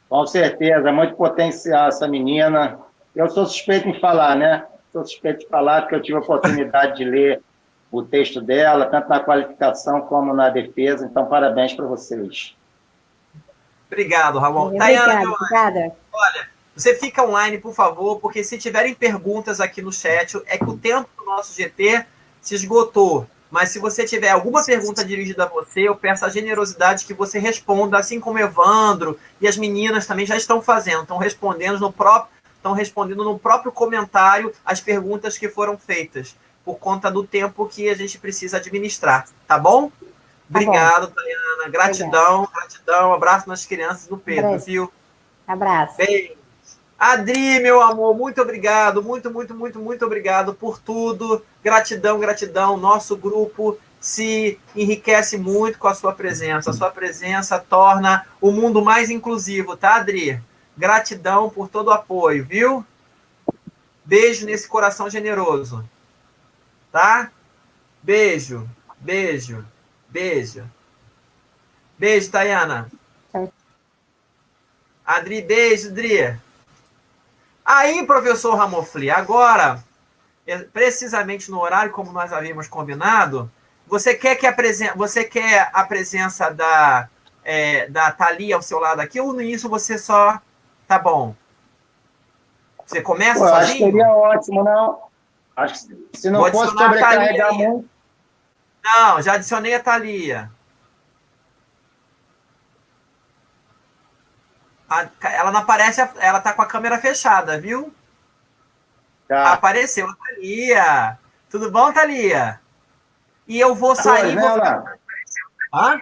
Com certeza, é muito potencial essa menina. Eu sou suspeito em falar, né? Sou suspeito de falar porque eu tive a oportunidade de ler o texto dela, tanto na qualificação como na defesa. Então, parabéns para vocês. Obrigado, Ramon. Tayana, obrigada. Olha, você fica online, por favor, porque se tiverem perguntas aqui no chat, é que o tempo do nosso GT se esgotou. Mas se você tiver alguma pergunta dirigida a você, eu peço a generosidade que você responda, assim como Evandro e as meninas também já estão fazendo, estão respondendo no próprio comentário as perguntas que foram feitas, por conta do tempo que a gente precisa administrar, tá bom? Obrigado, Tayana. Gratidão, gratidão. Abraço nas crianças do Pedro, viu? Abraço. Bem. Adri, meu amor, muito obrigado, muito obrigado por tudo. Gratidão, gratidão. Nosso grupo se enriquece muito com a sua presença. A sua presença torna o mundo mais inclusivo, tá, Adri? Gratidão por todo o apoio, viu? Beijo nesse coração generoso. Tá? Beijo, beijo, beijo. Beijo, Tayana. Adri, beijo, Adri. Aí, professor Ramofli, agora, precisamente no horário como nós havíamos combinado, você quer a presença da Thalia ao seu lado aqui, ou no início você só... Tá bom. Você começa sozinho? Acho que seria ótimo, não? Acho que se não fosse sobrecarregar muito... Não, já adicionei a Thalia. Ela não aparece, ela tá com a câmera fechada, viu? Tá. Apareceu a Thalia. Tudo bom, Thalia? E eu vou sair... Né, Orlando? Hã?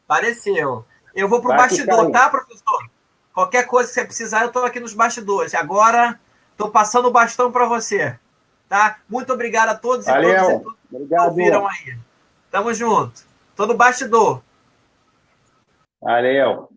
Apareceu. Eu vou pro Vai bastidor, ficar aí. tá, professor? Qualquer coisa que você precisar, eu estou aqui nos bastidores. Agora, estou passando o bastão para você. Tá? Muito obrigado a todos Valeu. e todas que Obrigado. ouviram aí. Tamo junto. Tô no bastidor. Valeu.